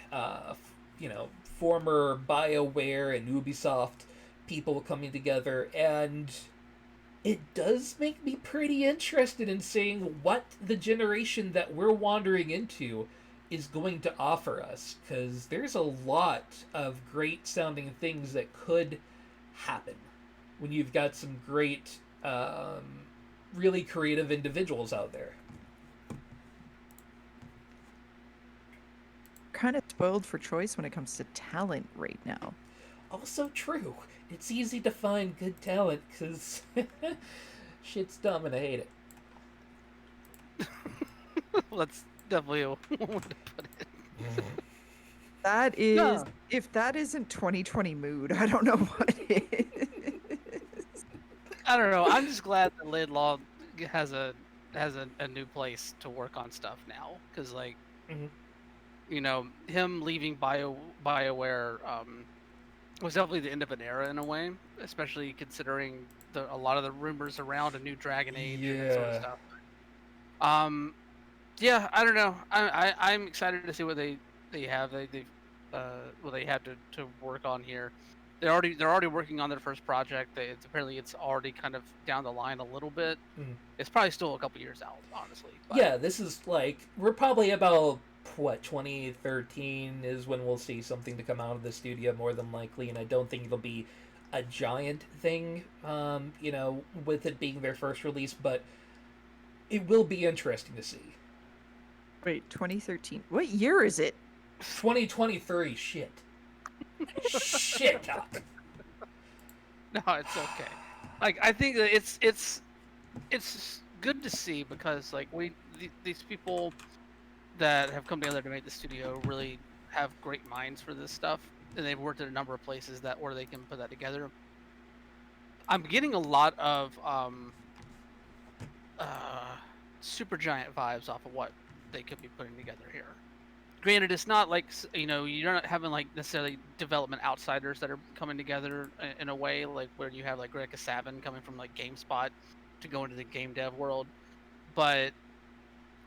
former BioWare and Ubisoft people coming together, and it does make me pretty interested in seeing what the generation that we're wandering into is going to offer us, because there's a lot of great sounding things that could happen when you've got some great really creative individuals out there. Kind of spoiled for choice when it comes to talent right now. also true. It's easy to find good talent because shit's dumb and I hate it. That's definitely a way to put it. That is, No. if that isn't 2020 mood, I don't know what is. I don't know. I'm just glad that Laidlaw has a new place to work on stuff now, because like, Mhm. you know, him leaving BioWare was definitely the end of an era in a way, especially considering a lot of the rumors around a new Dragon Age and that sort of Yeah. stuff. Yeah, I don't know. I'm excited to see what they have what they have to work on here. They're already working on their first project. Apparently it's already kind of down the line a little bit. Mhm. It's probably still a couple years out, honestly. But Yeah, this is like we're probably about what 2013 is when we'll see something to come out of the studio more than likely, and I don't think it'll be a giant thing. With it being their first release, but it will be interesting to see. Wait, 2013. What year is it? 2023, shit. Shit. no, it's okay. Like I think that it's good to see because like these people that have come together to make the studio really have great minds for this stuff, and they've worked at a number of places where they can put that together. I'm getting a lot of Supergiant vibes off of what they could be putting together here. Granted, it's not like you're not having like necessarily development outsiders that are coming together in a way like where you have like Greg Savin coming from like GameSpot to go into the game dev world, but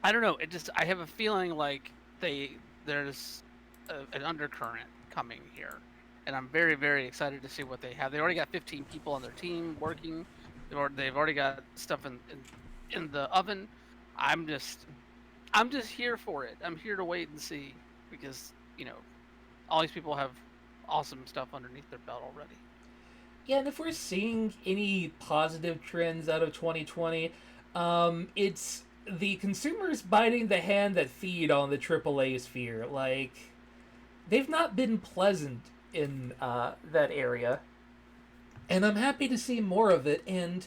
I don't know. I have a feeling like there's an undercurrent coming here, and I'm very very excited to see what they have. They already got 15 people on their team working. They've already got stuff in the oven. I'm just here for it. I'm here to wait and see because all these people have awesome stuff underneath their belt already. Yeah, and if we're seeing any positive trends out of 2020, it's the consumers biting the hand that feed on the AAA sphere. Like, they've not been pleasant in that area, and I'm happy to see more of it. And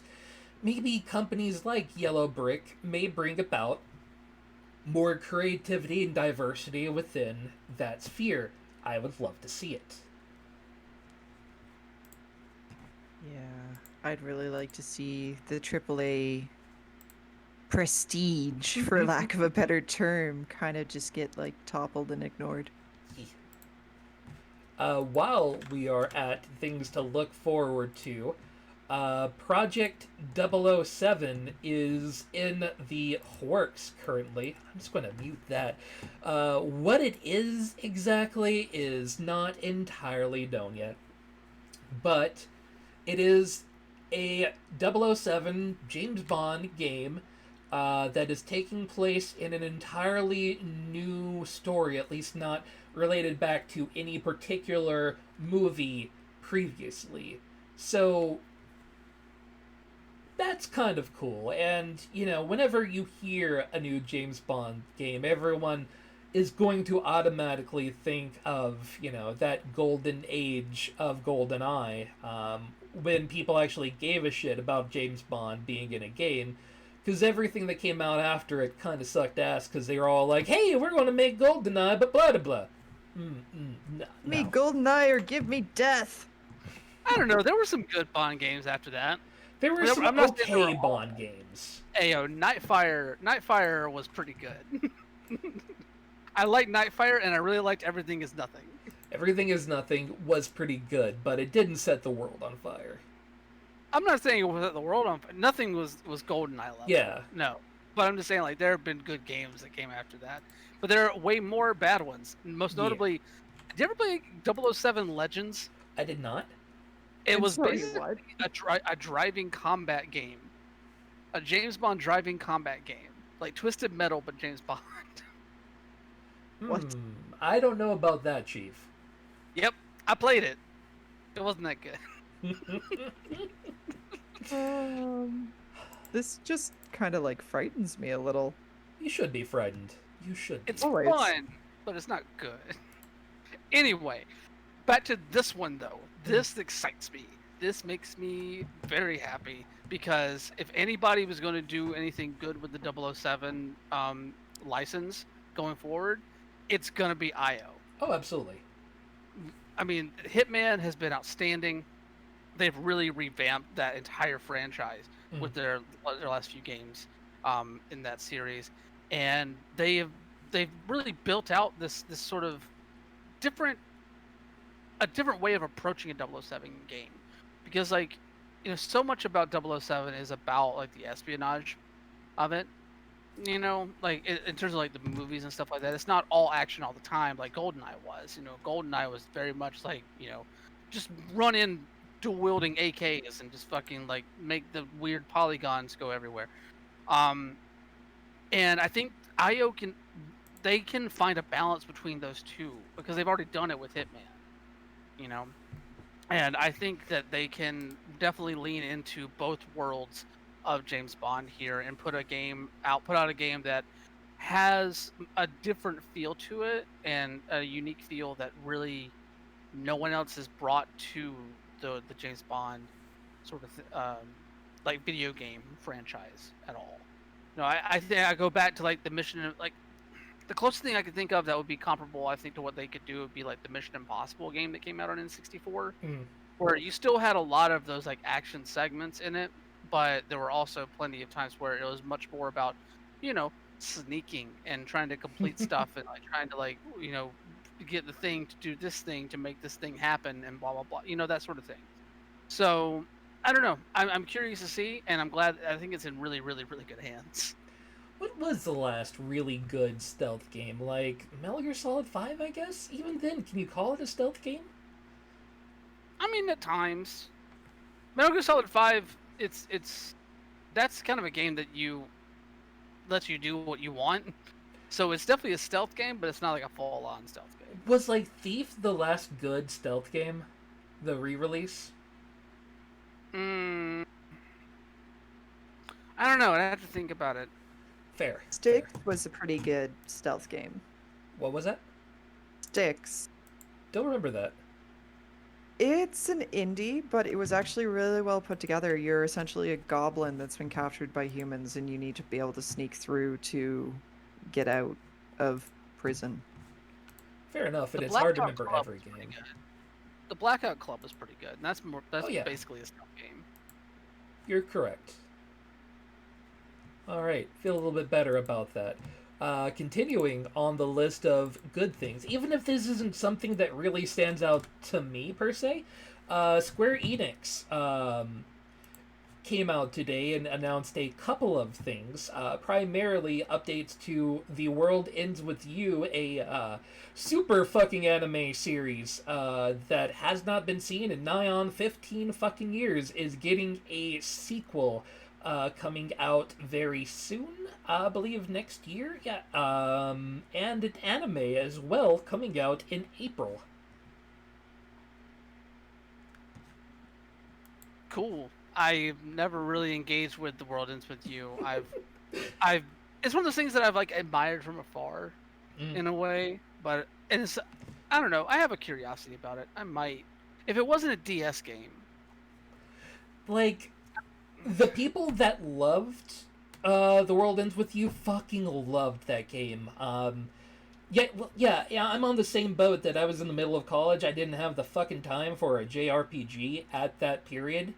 maybe companies like Yellow Brick may bring about more creativity and diversity within that sphere. I would love to see it. Yeah, I'd really like to see the AAA prestige, for lack of a better term, kind of just get like toppled and ignored. While we are at things to look forward to, Project 007 is in the works currently. I'm just going to mute that. What it is exactly is not entirely known yet, but it is a 007 James Bond game that is taking place in an entirely new story, at least not related back to any particular movie previously. So that's kind of cool. And, whenever you hear a new James Bond game, everyone is going to automatically think of, that golden age of GoldenEye, when people actually gave a shit about James Bond being in a game, because everything that came out after it kind of sucked ass, because they were all like, hey, we're going to make GoldenEye, but blah, blah, blah. No. Me GoldenEye or give me death. I don't know. There were some good Bond games after that. There were some I'm not saying they were okay all. Bond games. Hey, Nightfire was pretty good. I liked Nightfire, and I really liked Everything Is Nothing. Everything Is Nothing was pretty good, but it didn't set the world on fire. I'm not saying it was the world on fire. Nothing was GoldenEye level. Yeah. No. But I'm just saying, like, there have been good games that came after that. But there are way more bad ones. Most notably, did you ever play 007 Legends? I did not. It I'm was sorry, basically what? a driving combat game. A James Bond driving combat game. Like Twisted Metal, but James Bond. What? I don't know about that, Chief. Yep, I played it. It wasn't that good. This just kind of like frightens me a little. You should be frightened. You should be. It's Always. fun, but it's not good. Anyway, back to this one though. This excites me. This makes me very happy because if anybody was going to do anything good with the 007 license going forward, it's going to be IO. Oh, absolutely. I mean, Hitman has been outstanding. They've really revamped that entire franchise with their last few games in that series, and they've really built out this sort of different way of approaching a 007 game, because like so much about 007 is about like the espionage of it. Like in terms of like the movies and stuff like that, it's not all action all the time like GoldenEye was. GoldenEye was very much like just run in dual wielding AKs and just fucking like make the weird polygons go everywhere. And I think IO can find a balance between those two because they've already done it with Hitman. And I think that they can definitely lean into both worlds of James Bond here and put out a game that has a different feel to it and a unique feel that really no one else has brought to the James Bond sort of like video game franchise at all. I think I go back to like the Mission, like the closest thing I could think of that would be comparable, I think, to what they could do would be like the Mission Impossible game that came out on N64, where you still had a lot of those like action segments in it, but there were also plenty of times where it was much more about, sneaking and trying to complete stuff and like trying to like, get the thing to do this thing to make this thing happen and blah blah blah, that sort of thing. So I don't know. I'm curious to see, and I'm glad. I think it's in really, really, really good hands. What was the last really good stealth game? Like Metal Gear Solid 5, I guess? Even then, can you call it a stealth game? I mean, at times. Metal Gear Solid 5, that's kind of a game that lets you do what you want. So it's definitely a stealth game, but it's not like a full-on stealth game. Was like Thief the last good stealth game? The re-release? I don't know. I'd have to think about it. Fair. Styx fair. was a pretty good stealth game. What was that? Styx. Don't remember that. It's an indie, but it was actually really well put together. You're essentially a goblin that's been captured by humans, and you need to be able to sneak through to get out of prison. Fair enough, and The it's hard to Blackout remember Club every was pretty game. good. The Blackout Club was pretty good, and that's Oh, yeah. basically a stealth game. You're correct. Alright, feel a little bit better about that. Continuing on the list of good things, even if this isn't something that really stands out to me per se, Square Enix came out today and announced a couple of things, primarily updates to The World Ends With You, a super fucking anime series that has not been seen in nigh on 15 fucking years, is getting a sequel coming out very soon, I believe next year, yeah, and an anime as well coming out in April. Cool. I've never really engaged with The World Ends With You. It's one of those things that I've like admired from afar, in a way. But I don't know. I have a curiosity about it. I might, if it wasn't a DS game. Like, the people that loved The World Ends With You fucking loved that game. Yeah, I'm on the same boat that I was in the middle of college. I didn't have the fucking time for a JRPG at that period.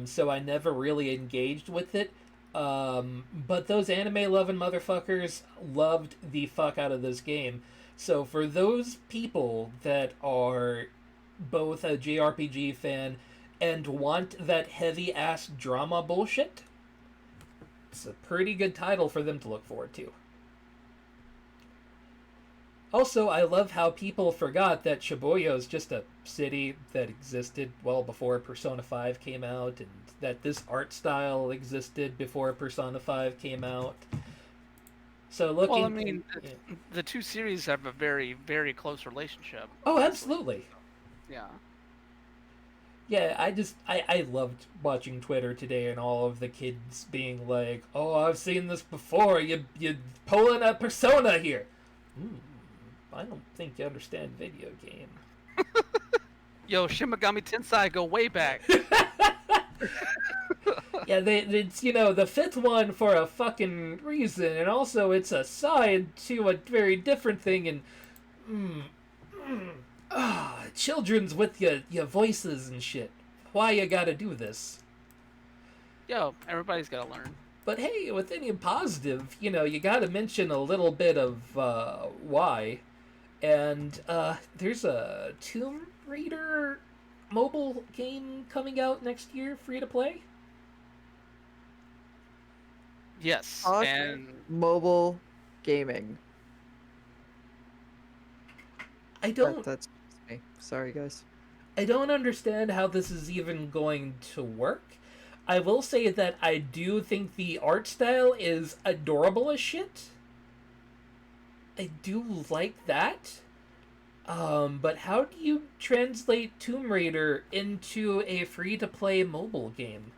So I never really engaged with it. But those anime-loving motherfuckers loved the fuck out of this game. So for those people that are both a JRPG fan and want that heavy-ass drama bullshit, it's a pretty good title for them to look forward to. Also, I love how people forgot that Shibuya is just a city that existed well before Persona 5 came out, and that this art style existed before Persona 5 came out. So looking... Well, I mean, the two series have a very, very close relationship. Oh, absolutely. Yeah. Yeah, I loved watching Twitter today and all of the kids being like, "Oh, I've seen this before. You pulling a Persona here." I don't think you understand video game. Yo, Shin Megami Tensei go way back. Yeah, it's the fifth one for a fucking reason, and also it's a side to a very different thing. And children's with your voices and shit. Why you gotta do this? Yo, everybody's gotta learn. But hey, with any positive, you gotta mention a little bit of why. And there's a Tomb Raider mobile game coming out next year, free to play. Yes, Awesome. and Mobile gaming. I don't That's me. Sorry, guys. I don't understand how this is even going to work. I will say that I do think the art style is adorable as shit. I do like that. But how do you translate Tomb Raider into a free-to-play mobile game?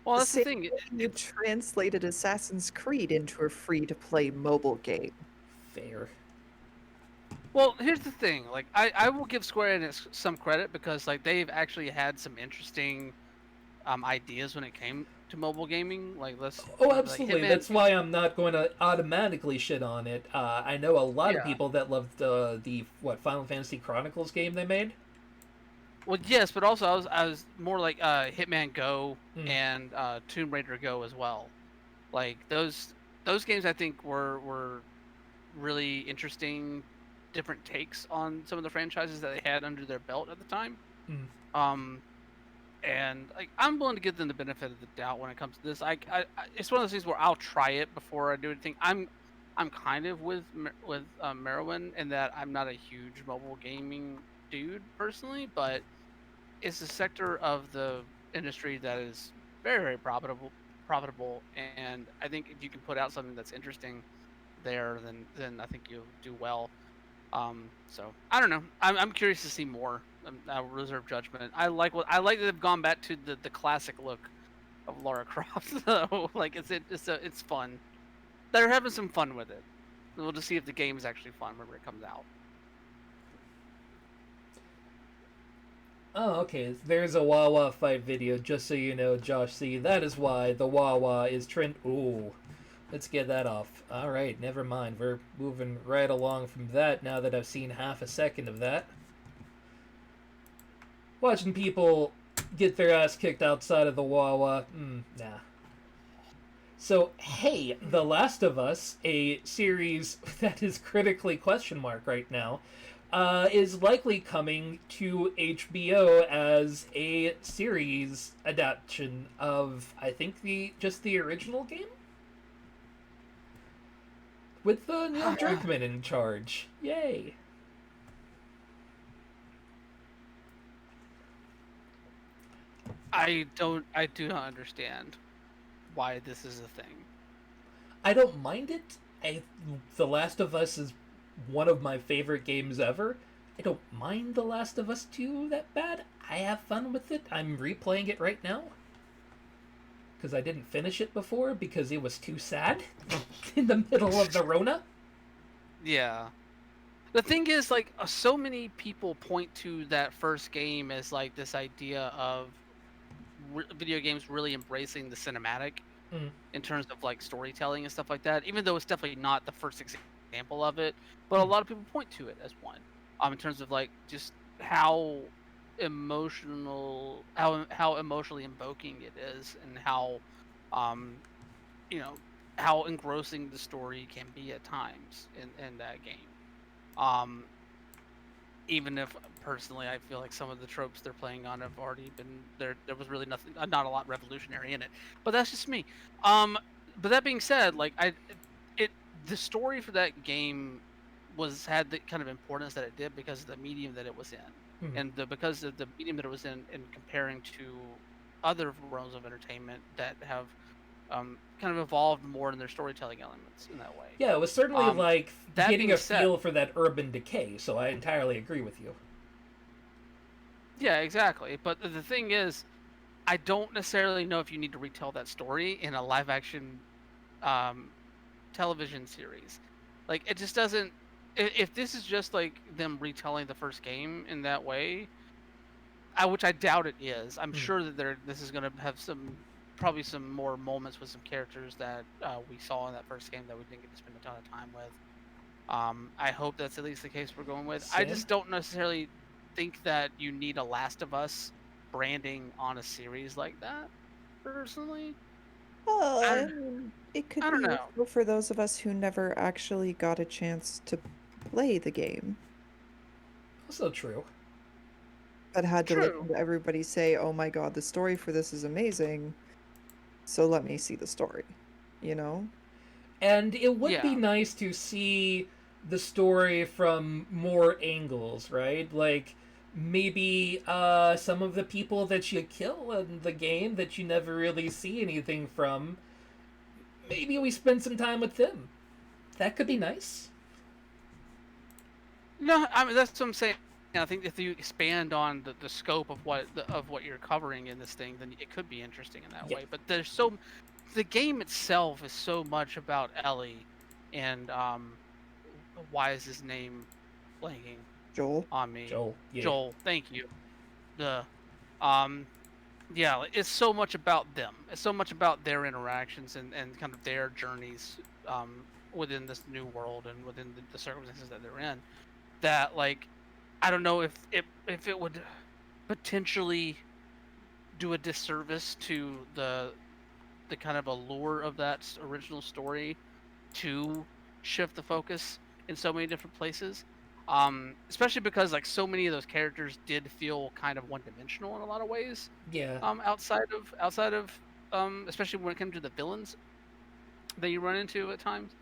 well, that's the Same thing. way you translated Assassin's Creed into a free-to-play mobile game. Fair. Well, here's the thing. Like, I will give Square Enix some credit because like they've actually had some interesting ideas when it came to mobile gaming. Like, Oh, like absolutely. Hitman. That's why I'm not going to automatically shit on it. I know a lot of Yeah. people that loved the Final Fantasy Chronicles game they made. Well, yes, but also I was more like Hitman Go Mm. and Tomb Raider Go as well. Like those games I think were really interesting, different takes on some of the franchises that they had under their belt at the time. Mm. And like I'm willing to give them the benefit of the doubt when it comes to this. It's one of those things where I'll try it before I do anything. I'm kind of with Merwin in that I'm not a huge mobile gaming dude personally, but it's a sector of the industry that is very, very profitable, and I think if you can put out something that's interesting there, then I think you'll do well. So I don't know. I'm curious to see more. I'll reserve judgment. I like that they've gone back to the classic look of Lara Croft. So like it's fun. They're having some fun with it. We'll just see if the game is actually fun whenever it comes out. Oh, okay. There's a Wawa fight video, just so you know, Josh C. That is why the Wawa is trend. Ooh. Let's get that off. Alright, never mind. We're moving right along from that now that I've seen half a second of that. Watching people get their ass kicked outside of the Wawa. Nah. So, hey, The Last of Us, a series that is critically question mark right now, is likely coming to HBO as a series adaptation of, I think, just the original game? With Neil Druckmann in charge. Yay. I do not understand why this is a thing. I don't mind it. The Last of Us is one of my favorite games ever. I don't mind The Last of Us 2 that bad. I have fun with it. I'm replaying it right now. Because I didn't finish it before because it was too sad in the middle of the Rona. Yeah. The thing is, like, so many people point to that first game as like this idea of video games really embracing the cinematic in terms of like storytelling and stuff like that. Even though it's definitely not the first example of it, but a lot of people point to it as one. In terms of like just how emotionally invoking it is, and how how engrossing the story can be at times in that game. Even if personally I feel like some of the tropes they're playing on have already been there. There was really not a lot revolutionary in it, but that's just me. But that being said, like the story for that game had the kind of importance that it did because of the medium that it was in, and because of the medium that it was in comparing to other realms of entertainment that have kind of evolved more in their storytelling elements in that way. Yeah, it was certainly like getting a said, feel for that urban decay, so I entirely agree with you. Yeah, exactly. But the thing is, I don't necessarily know if you need to retell that story in a live action television series. Like, it just doesn't. if this is just like them retelling the first game in that way, which I doubt it is. I'm sure that this is going to have probably some more moments with some characters that we saw in that first game that we didn't get to spend a ton of time with. I hope that's at least the case we're going with. I Same. just don't necessarily think that you need a Last of Us branding on a series like that, personally. Well, I I don't, mean, it could I be don't know. useful for those of us who never actually got a chance to play the game, Also true. but had to True. listen to everybody say, "Oh my God, the story for this is amazing." So let me see the story, you know? And it would be Yeah. nice to see the story from more angles, right? Like maybe some of the people that you kill in the game that you never really see anything from. Maybe we spend some time with them. That could be nice. No, I mean that's what I'm saying. I think if you expand on the scope of what you're covering in this thing, then it could be interesting in that Yeah. way. But the game itself is so much about Ellie, and why is his name blanking Joel. on me? Joel. Yeah. Joel, thank you. The yeah, it's so much about them. It's so much about their interactions and kind of their journeys within this new world and within the circumstances that they're in. That like, I don't know if it would potentially do a disservice to the kind of allure of that original story to shift the focus in so many different places. Especially because like so many of those characters did feel kind of one-dimensional in a lot of ways. Yeah. Outside of especially when it comes to the villains that you run into at times.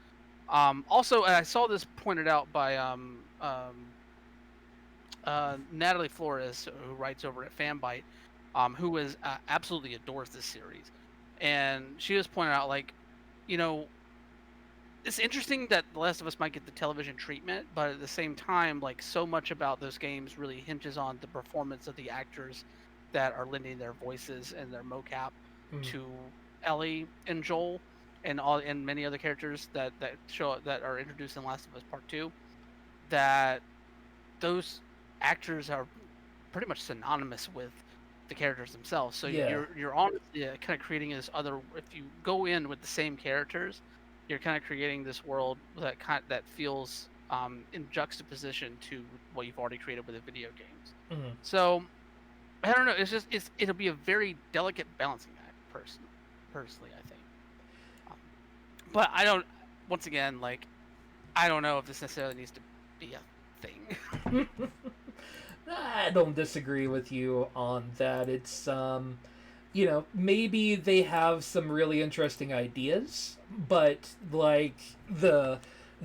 Also, I saw this pointed out by Natalie Flores, who writes over at Fanbyte, who absolutely adores this series, and she was pointing out like, you know, it's interesting that The Last of Us might get the television treatment, but at the same time, like so much about those games really hinges on the performance of the actors that are lending their voices and their mocap to Ellie and Joel and many other characters that are introduced in Last of Us Part 2. That those actors are pretty much synonymous with the characters themselves. So Yeah. you're honestly kind of creating this other. If you go in with the same characters, you're kind of creating this world that feels in juxtaposition to what you've already created with the video games. So I don't know. It'll be a very delicate balancing act, personally, I think. But I don't. Once again, like I don't know if this necessarily needs to be a thing. I don't disagree with you on that. It's you know, maybe they have some really interesting ideas, but like the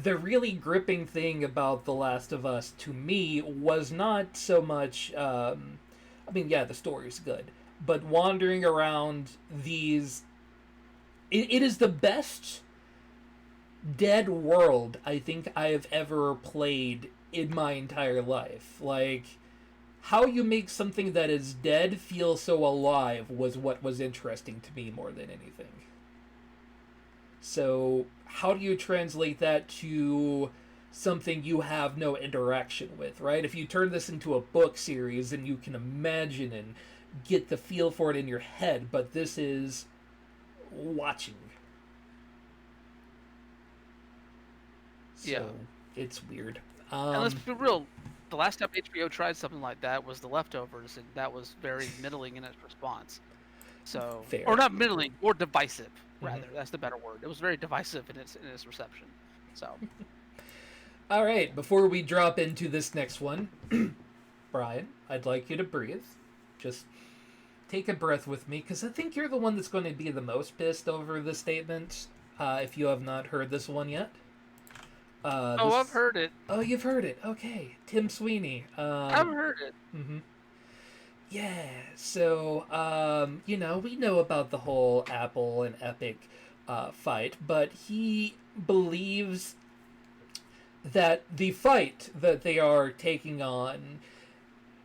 really gripping thing about The Last of Us to me was not so much I mean, yeah, the story's good, but wandering around these it is the best dead world I think I have ever played in my entire life. Like how you make something that is dead feel so alive was what was interesting to me more than anything. So, how do you translate that to something you have no interaction with, right? If you turn this into a book series, then you can imagine and get the feel for it in your head, but this is watching. So, Yeah. it's weird. And let's be real. The last time HBO tried something like that was The Leftovers, and that was very middling in its response. So, Fair. or not middling, more divisive, rather. That's the better word. It was very divisive in its reception. So, All right, before we drop into this next one, Brian, I'd like you to breathe. Just take a breath with me, because I think you're the one that's going to be the most pissed over this statement, if you have not heard this one yet. I've heard it. Oh, you've heard it. Okay. Tim Sweeney. I've heard it. Yeah, so, you know, we know about the whole Apple and Epic fight, but he believes that the fight that they are taking on,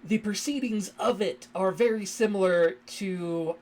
the proceedings of it are very similar to,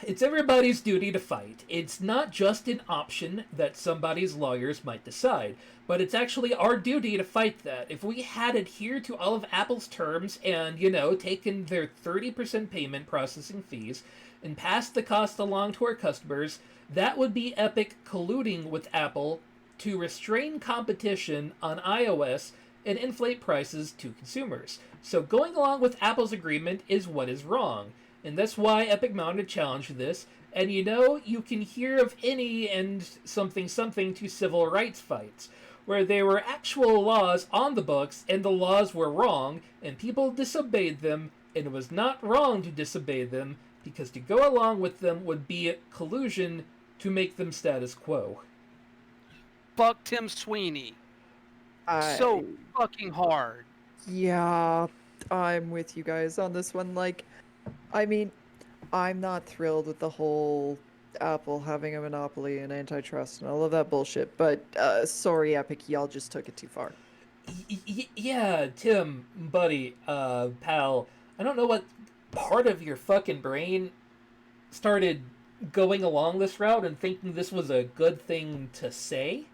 It's everybody's duty to fight. It's not just an option that somebody's lawyers might decide, but it's actually our duty to fight that. If we had adhered to all of Apple's terms and, taken their 30% payment processing fees and passed the cost along to our customers, that would be Epic colluding with Apple to restrain competition on iOS and inflate prices to consumers. So going along with Apple's agreement is what is wrong. And that's why Epic mounted a challenge to this. And you can hear of any and something to civil rights fights, where there were actual laws on the books and the laws were wrong, and people disobeyed them, and it was not wrong to disobey them, because to go along with them would be collusion to make them status quo. Fuck Tim Sweeney. So fucking hard. Yeah, I'm with you guys on this one. Like, I mean, I'm not thrilled with the whole Apple having a monopoly and antitrust and all of that bullshit, but sorry, Epic, y'all just took it too far. Yeah, Tim, buddy, pal, I don't know what part of your fucking brain started going along this route and thinking this was a good thing to say.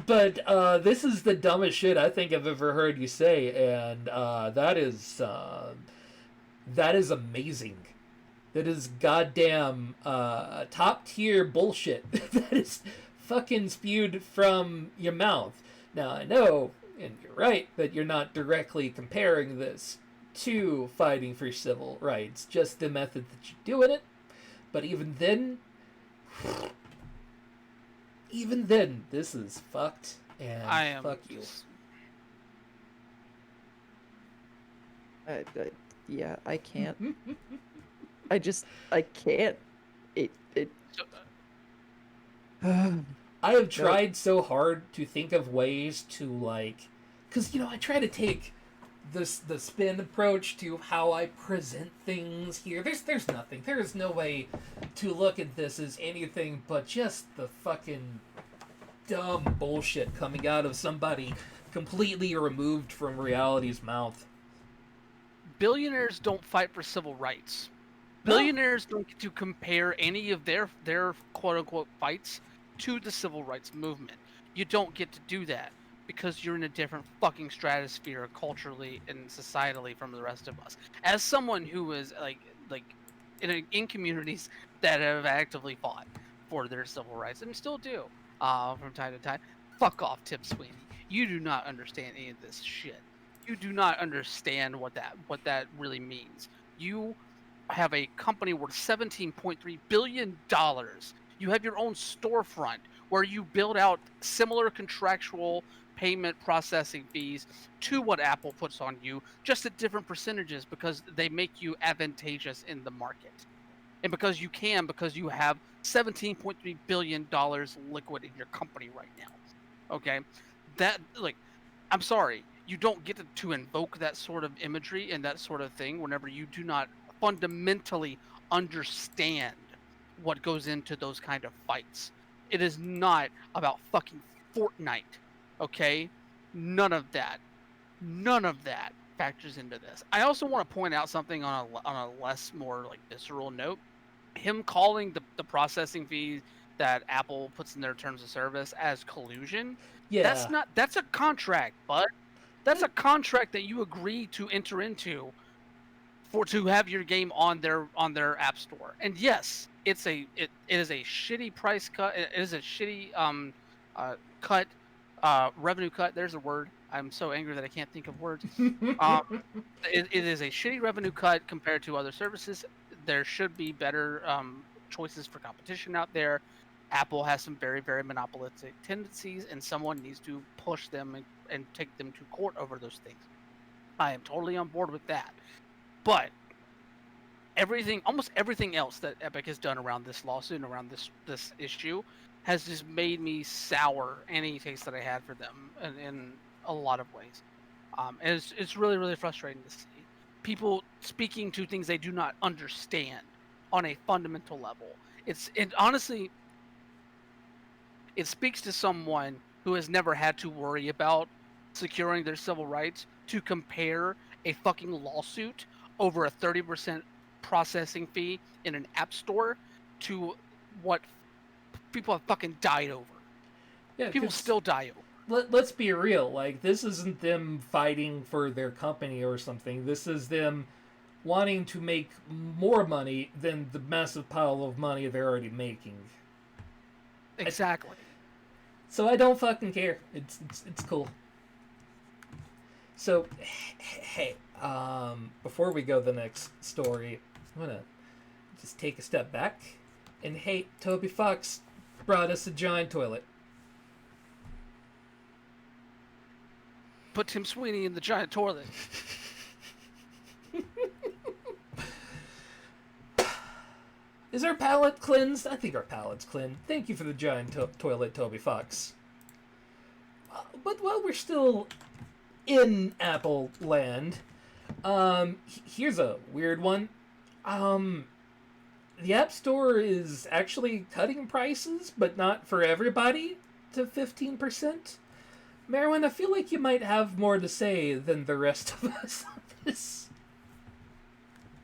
But this is the dumbest shit I think I've ever heard you say, and that is amazing. That is goddamn top tier bullshit. That is fucking spewed from your mouth. Now I know, and you're right, that you're not directly comparing this to fighting for civil rights, just the method that you do in it. But even then, this is fucked, and fuck you. Yeah, I can't. I can't. I have tried so hard to think of ways to because I try to take the spin approach to how I present things here. There's nothing. There is no way to look at this as anything but just the fucking dumb bullshit coming out of somebody completely removed from reality's mouth. Billionaires don't fight for civil rights. No. Billionaires don't get to compare any of their quote-unquote fights to the civil rights movement. You don't get to do that because you're in a different fucking stratosphere culturally and societally from the rest of us. As someone who is in communities that have actively fought for their civil rights and still do from time to time, fuck off, Tim Sweeney. You do not understand any of this shit. You do not understand what that really means. You have a company worth $17.3 billion. You have your own storefront where you build out similar contractual payment processing fees to what Apple puts on you, just at different percentages because they make you advantageous in the market. And because you have $17.3 billion liquid in your company right now. Okay? I'm sorry. You don't get to invoke that sort of imagery and that sort of thing whenever you do not fundamentally understand what goes into those kind of fights. It is not about fucking Fortnite, okay? None of that factors into this. I also want to point out something on a less more visceral note. Him calling the processing fees that Apple puts in their terms of service as collusion. Yeah. That's a contract, bud. That's a contract that you agree to enter into to have your game on their app store. And yes, it is a shitty price cut. It is a shitty revenue cut. There's a word. I'm so angry that I can't think of words. It is a shitty revenue cut compared to other services. There should be better choices for competition out there. Apple has some very, very monopolistic tendencies, and someone needs to push them and take them to court over those things. I am totally on board with that. But almost everything else that Epic has done around this lawsuit and around this issue has just made me sour any taste that I had for them in a lot of ways. And it's really, really frustrating to see people speaking to things they do not understand on a fundamental level. Honestly, it speaks to someone who has never had to worry about securing their civil rights to compare a fucking lawsuit over a 30% processing fee in an app store to what people have fucking died over. Yeah, People 'cause still die over. let's be real. Like, this isn't them fighting for their company or something. This is them wanting to make more money than the massive pile of money they're already making. Exactly. So I don't fucking care. It's cool. So, hey, before we go to the next story, I'm gonna just take a step back. And hey, Toby Fox brought us a giant toilet. Put Tim Sweeney in the giant toilet. Is our palate cleansed? I think our palate's cleansed. Thank you for the giant toilet, Toby Fox. But while we're still in Apple land, here's a weird one. The App Store is actually cutting prices, but not for everybody, to 15%. Merwin, I feel like you might have more to say than the rest of us on this.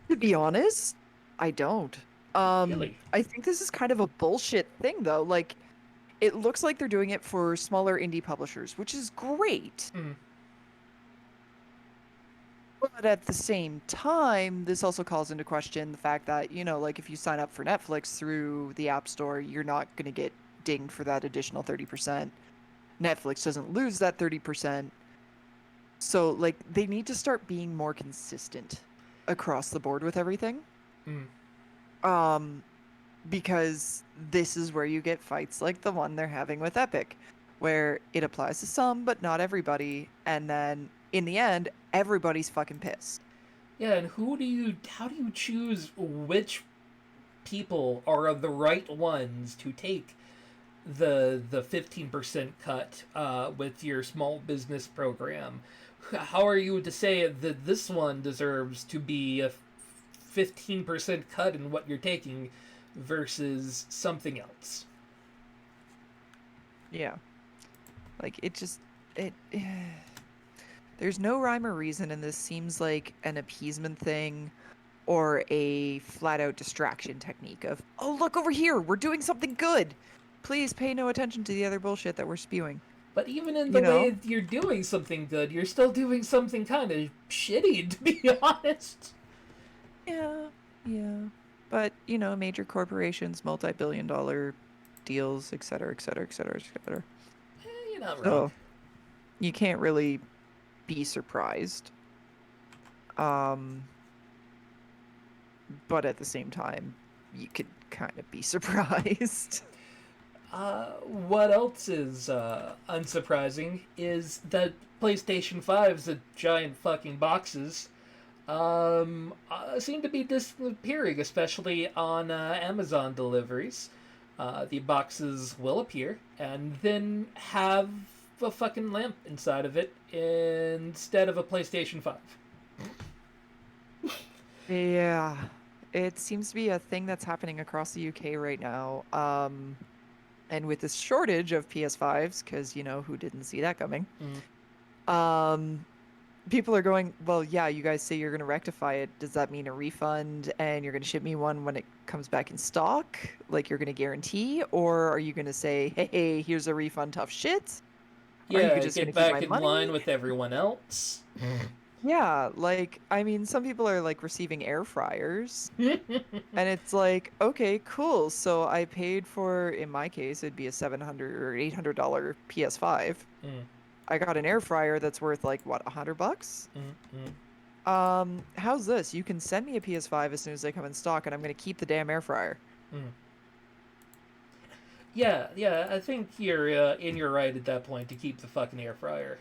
To be honest, I don't. Really? I think this is kind of a bullshit thing, though. Like, it looks like they're doing it for smaller indie publishers, which is great. Mm. But at the same time, this also calls into question the fact that, like if you sign up for Netflix through the App Store, you're not going to get dinged for that additional 30%. Netflix doesn't lose that 30%. So, like, they need to start being more consistent across the board with everything. Mm. Because this is where you get fights like the one they're having with Epic, where it applies to some, but not everybody. And then in the end, everybody's fucking pissed. Yeah, and how do you choose which people are the right ones to take the 15% cut with your small business program? How are you to say that this one deserves to be a 15% cut in what you're taking versus something else? Yeah. Like, there's no rhyme or reason, and this seems like an appeasement thing or a flat-out distraction technique of, oh, look over here, we're doing something good. Please pay no attention to the other bullshit that we're spewing. But even in the way you're doing something good, you're still doing something kind of shitty, to be honest. Yeah. But, major corporations, multi-billion-dollar deals, et cetera, et cetera, et cetera, et cetera. You're not wrong. So, you can't really be surprised. But at the same time, you could kind of be surprised. What else is unsurprising is that PlayStation 5's the giant fucking boxes seem to be disappearing, especially on Amazon deliveries. The boxes will appear and then have a fucking lamp inside of it instead of a PlayStation 5. Yeah, it seems to be a thing that's happening across the UK right now. And with this shortage of PS5s, because, who didn't see that coming? People are going, well, yeah, you guys say you're going to rectify it. Does that mean a refund and you're going to ship me one when it comes back in stock? Like, you're going to guarantee? Or are you going to say, hey, here's a refund, tough shit? Yeah, get back in line with everyone else. Yeah, like, I mean, some people are, like, receiving air fryers. And it's like, okay, cool. So I paid for, in my case, it'd be a $700 or $800 PS5. I got an air fryer that's worth, like, what, $100? How's this? You can send me a PS5 as soon as they come in stock, and I'm going to keep the damn air fryer. Yeah, I think you're in your right at that point to keep the fucking air fryer.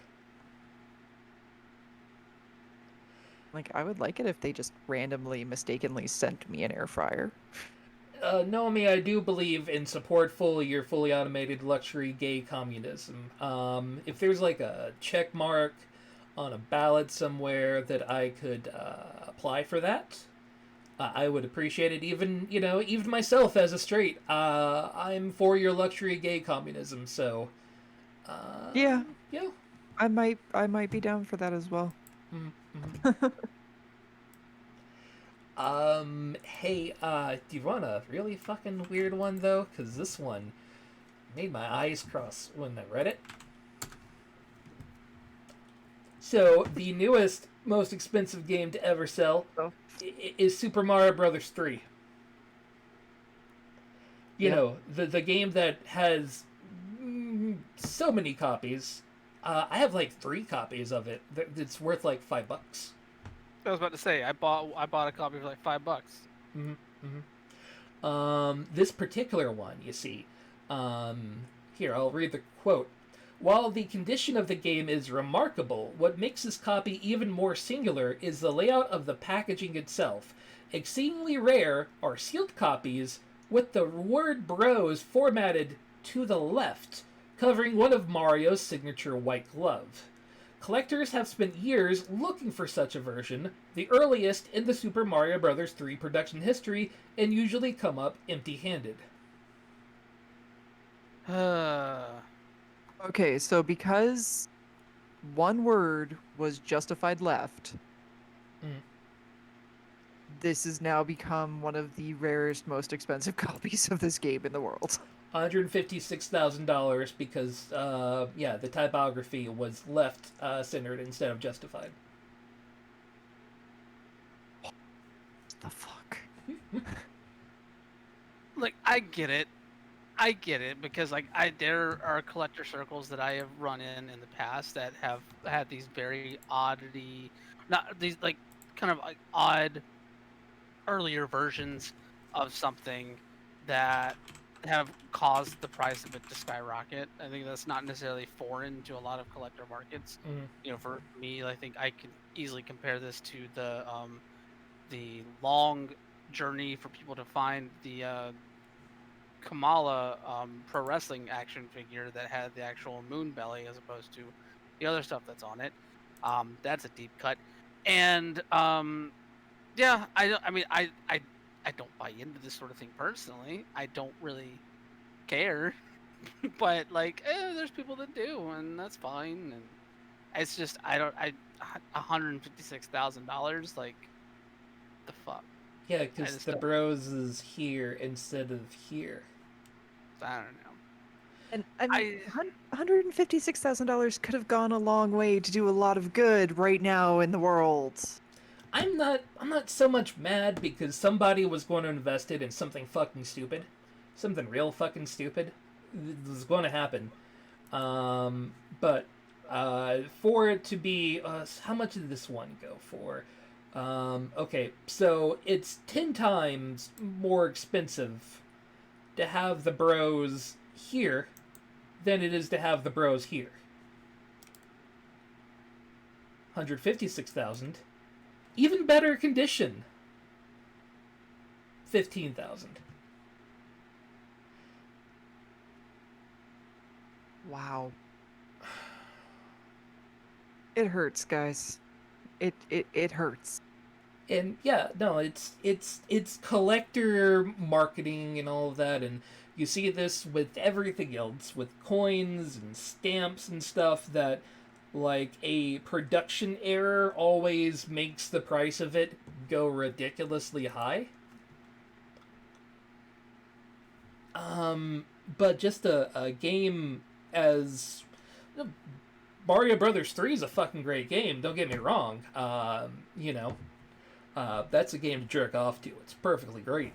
Like, I would like it if they just randomly, mistakenly sent me an air fryer. Naomi, I do believe in support your fully automated luxury gay communism. If there's like a check mark on a ballot somewhere that I could apply for that, I would appreciate it. Even myself as a straight, I'm for your luxury gay communism. So, yeah, yeah, I might be down for that as well. Hey, do you want a really fucking weird one though? Because this one made my eyes cross when I read it. So, the newest, most expensive game to ever sell Oh. is Super Mario Brothers 3. You Yep. know, the game that has so many copies. I have like 3 copies of it. It's worth like $5. I was about to say I bought a copy for like $5. Mm-hmm. Mm-hmm. This particular one, you see, here, I'll read the quote. While the condition of the game is remarkable, what makes this copy even more singular is the layout of the packaging itself. Exceedingly rare are sealed copies with the word Bros formatted to the left, covering one of Mario's signature white glove. Collectors have spent years looking for such a version, the earliest in the Super Mario Bros. 3 production history, and usually come up empty-handed. Okay, so because one word was justified left, Mm. this has now become one of the rarest, most expensive copies of this game in the world. $156,000 because, the typography was left centered instead of justified. The fuck? Like, I get it because like there are collector circles that I have run in the past that have had these very not these like kind of like odd earlier versions of something that have caused the price of it to skyrocket. I think that's not necessarily foreign to a lot of collector markets. Mm. You know, for me, I think I can easily compare this to the long journey for people to find the Kamala pro wrestling action figure that had the actual moon belly as opposed to the other stuff that's on it. That's a deep cut, and yeah, I don't buy into this sort of thing personally. I don't really care, but like, there's people that do, and that's fine. And it's just $156,000, like, the fuck. Yeah, I because just the don't. Bros is here instead of here. I don't know. And I mean, $156,000 could have gone a long way to do a lot of good right now in the world. I'm not so much mad because somebody was going to invest it in something fucking stupid. Something real fucking stupid. This is going to happen. But for it to be how much did this one go for? Okay, so it's 10 times more expensive to have the Bros here than it is to have the Bros here. 156,000. Even better condition. 15,000. Wow. It hurts, guys. It hurts. And yeah, no, it's collector marketing and all of that, and you see this with everything else, with coins and stamps and stuff, that like a production error always makes the price of it go ridiculously high. But just a game as Mario Brothers 3 is a fucking great game. Don't get me wrong. That's a game to jerk off to. It's perfectly great.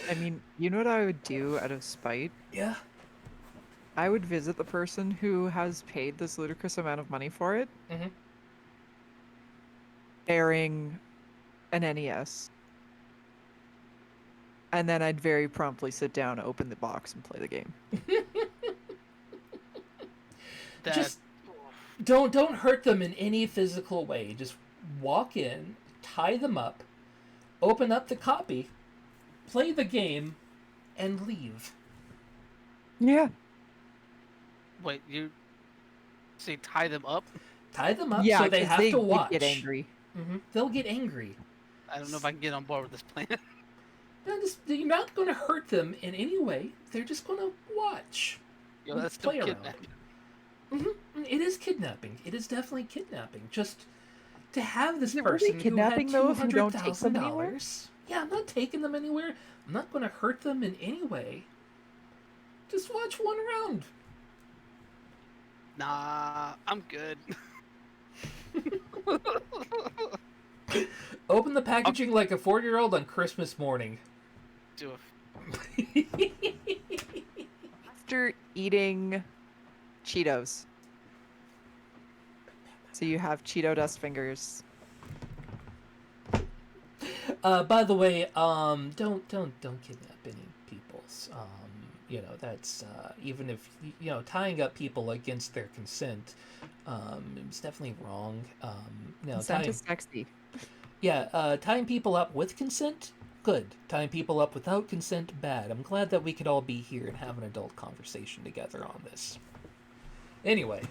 I mean, you know what I would do out of spite? Yeah. I would visit the person who has paid this ludicrous amount of money for it, Mm-hmm. bearing an NES. And then I'd very promptly sit down, open the box, and play the game. That Just don't hurt them in any physical way. Just walk in, tie them up, open up the copy, play the game, and leave. Yeah. wait, you say tie them up? Tie them up Yeah, so they 'cause have to would watch. get angry. They'll get angry. I don't know if I can get on board with this plan. You're not going to hurt them in any way. They're just going to watch. Yo, that's still Play around. kidnapping. It is kidnapping. It is definitely kidnapping. Just to have this Is it really person who had kidnapping, though, if you don't take them anywhere? $200,000. Yeah, I'm not taking them anywhere. I'm not going to hurt them in any way. Just watch one round. Nah, I'm good. Open the packaging like a 4-year-old on Christmas morning. Do it. After eating Cheetos. So you have Cheeto dust fingers. By the way, don't kidnap any peoples. That's even if tying up people against their consent, it's definitely wrong. Consent is sexy. Yeah, tying people up with consent, good. Tying people up without consent, bad. I'm glad that we could all be here and have an adult conversation together on this. Anyway.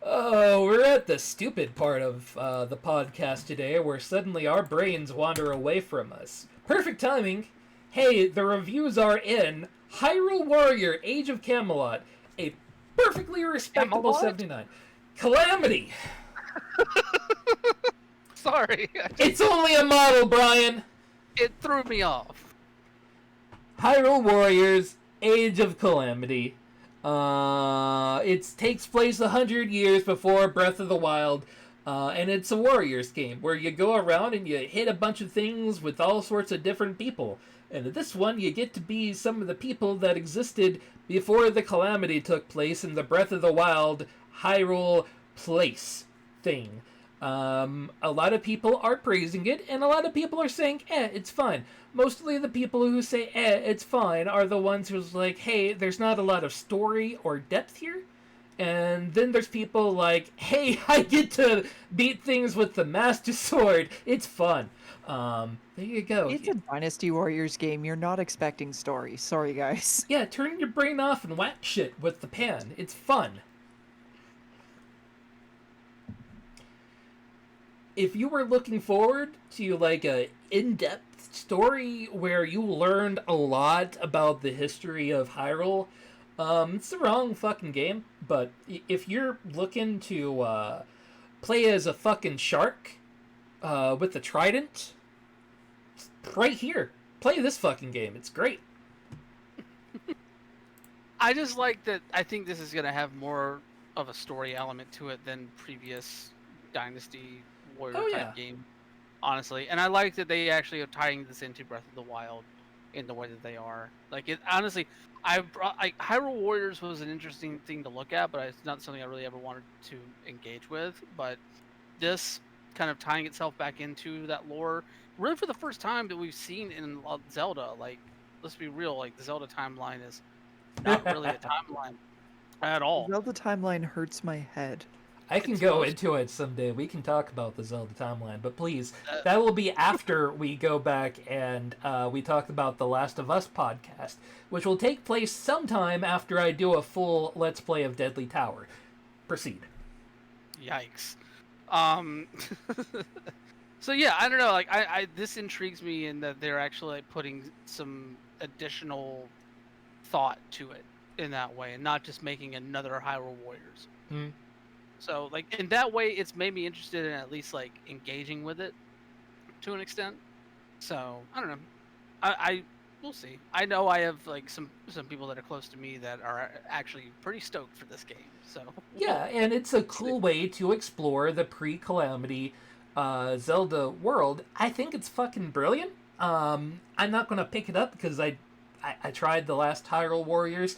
Oh, we're at the stupid part of the podcast today where suddenly our brains wander away from us. Perfect timing. Hey, the reviews are in Hyrule Warrior Age of Camelot, a perfectly respectable Camelot? 79. Calamity! Sorry. It's only a model, Brian! It threw me off. Hyrule Warriors Age of Calamity. It takes place 100 years before Breath of the Wild, and it's a Warriors game where you go around and you hit a bunch of things with all sorts of different people. And in this one, you get to be some of the people that existed before the Calamity took place in the Breath of the Wild Hyrule place thing. A lot of people are praising it, and a lot of people are saying, it's fine. Mostly the people who say, it's fine, are the ones who's like, hey, there's not a lot of story or depth here. And then there's people like, hey, I get to beat things with the Master Sword. It's fun. There you go. It's a Dynasty Warriors game. You're not expecting story. Sorry, guys. Yeah, turn your brain off and whack shit with the pan. It's fun. If you were looking forward to like a in-depth story where you learned a lot about the history of Hyrule, it's the wrong fucking game. But if you're looking to play as a fucking shark with a trident, right here, play this fucking game. It's great. I just like that. I think this is going to have more of a story element to it than previous Dynasty Warrior type game, honestly. And I like that they actually are tying this into Breath of the Wild in the way that they are. Like, it honestly, Hyrule Warriors was an interesting thing to look at, but it's not something I really ever wanted to engage with. But this kind of tying itself back into that lore, really for the first time that we've seen in Zelda. Like, let's be real, like the Zelda timeline is not really a timeline at all. Zelda timeline hurts my head. I can go into it someday. We can talk about the Zelda timeline, but please, that will be after we go back and we talk about the Last of Us podcast, which will take place sometime after I do a full Let's Play of Deadly Tower. Proceed. Yikes. So yeah, I don't know. Like, I this intrigues me in that they're actually like putting some additional thought to it in that way, and not just making another Hyrule Warriors. Hmm. So, like, in that way, it's made me interested in at least, like, engaging with it to an extent. So, I don't know. We'll see. I know I have, like, some people that are close to me that are actually pretty stoked for this game. So, yeah, and it's a cool way to explore the pre-Calamity Zelda world. I think it's fucking brilliant. I'm not going to pick it up because I tried the last Hyrule Warriors.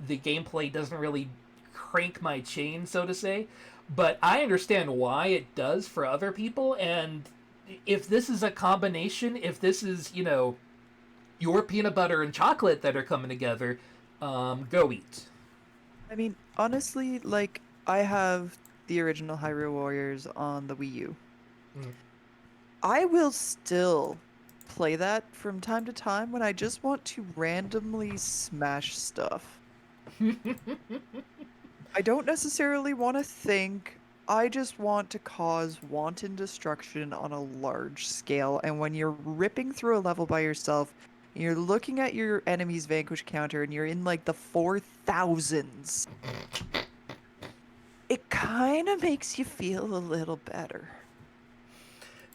The gameplay doesn't really crank my chain, so to say. But I understand why it does for other people, and if this is a combination, if this is, your peanut butter and chocolate that are coming together, go eat. I mean, honestly, like, I have the original Hyrule Warriors on the Wii U. Mm. I will still play that from time to time when I just want to randomly smash stuff. I don't necessarily want to think. I just want to cause wanton destruction on a large scale. And when you're ripping through a level by yourself, and you're looking at your enemy's vanquish counter, and you're in like the 4,000s, it kind of makes you feel a little better.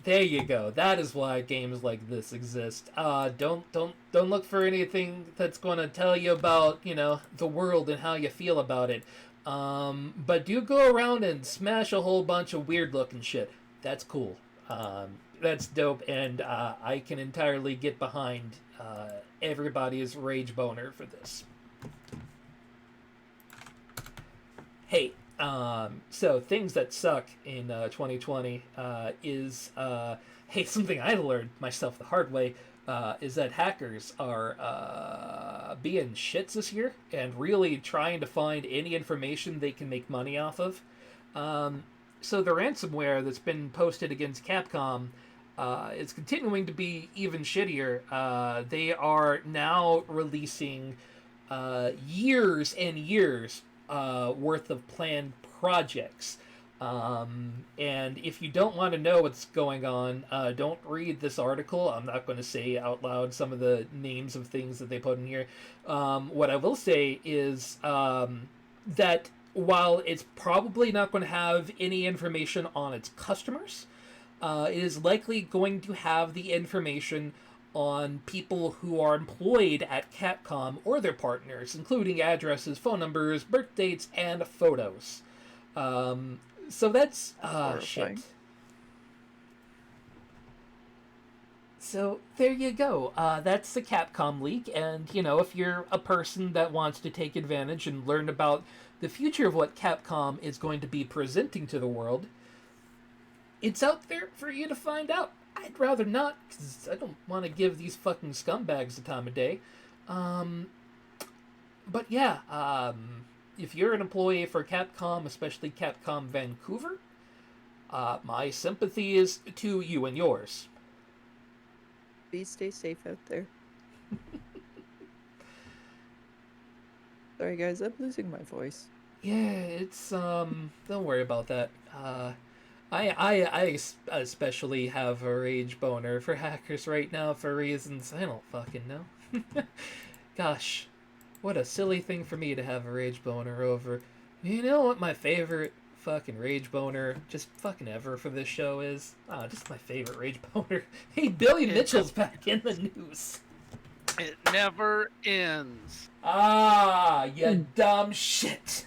There you go. That is why games like this exist. Don't look for anything that's going to tell you about the world and how you feel about it. But do go around and smash a whole bunch of weird looking shit. That's cool. That's dope, and I can entirely get behind everybody's rage boner for this. Hey, so things that suck in 2020 is hey, something I learned myself the hard way is that hackers are being shits this year and really trying to find any information they can make money off of. So the ransomware that's been posted against Capcom is continuing to be even shittier. They are now releasing years and years worth of planned projects. And if you don't want to know what's going on, don't read this article. I'm not going to say out loud some of the names of things that they put in here. What I will say is that while it's probably not going to have any information on its customers, it is likely going to have the information on people who are employed at Capcom or their partners, including addresses, phone numbers, birth dates, and photos. So that's shit. So there you go. That's the Capcom leak, and if you're a person that wants to take advantage and learn about the future of what Capcom is going to be presenting to the world, it's out there for you to find out. I'd rather not, because I don't want to give these fucking scumbags the time of day. But yeah, if you're an employee for Capcom, especially Capcom Vancouver, my sympathy is to you and yours. Please stay safe out there. Sorry guys, I'm losing my voice. Yeah, it's don't worry about that. I especially have a rage boner for hackers right now for reasons I don't fucking know. Gosh, what a silly thing for me to have a rage boner over. You know what my favorite fucking rage boner just fucking ever for this show is? Just my favorite rage boner. Hey, Billy Mitchell's back in the news. It never ends. You dumb shit.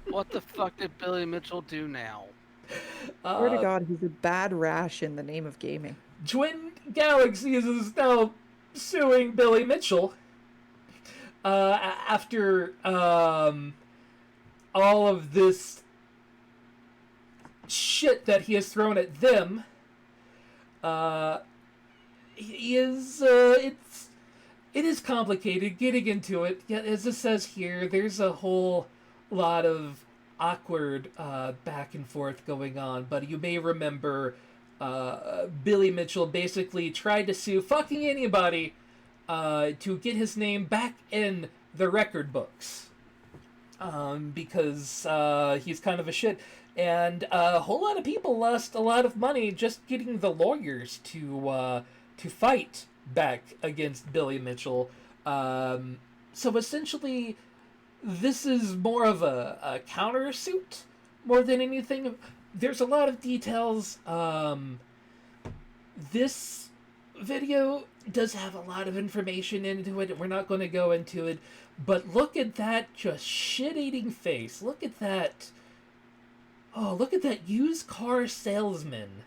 What the fuck did Billy Mitchell do now? Swear to God, he's a bad rash in the name of gaming. Twin Galaxies is now suing Billy Mitchell after all of this shit that he has thrown at them. It is complicated getting into it. Yeah, as it says here, there's a whole lot of awkward back and forth going on, but you may remember Billy Mitchell basically tried to sue fucking anybody to get his name back in the record books because he's kind of a shit, and a whole lot of people lost a lot of money just getting the lawyers to fight back against Billy Mitchell. So essentially, this is more of a countersuit more than anything. There's a lot of details. This video does have a lot of information into it. We're not going to go into it. But look at that just shit-eating face. Look at that. Oh, look at that used car salesman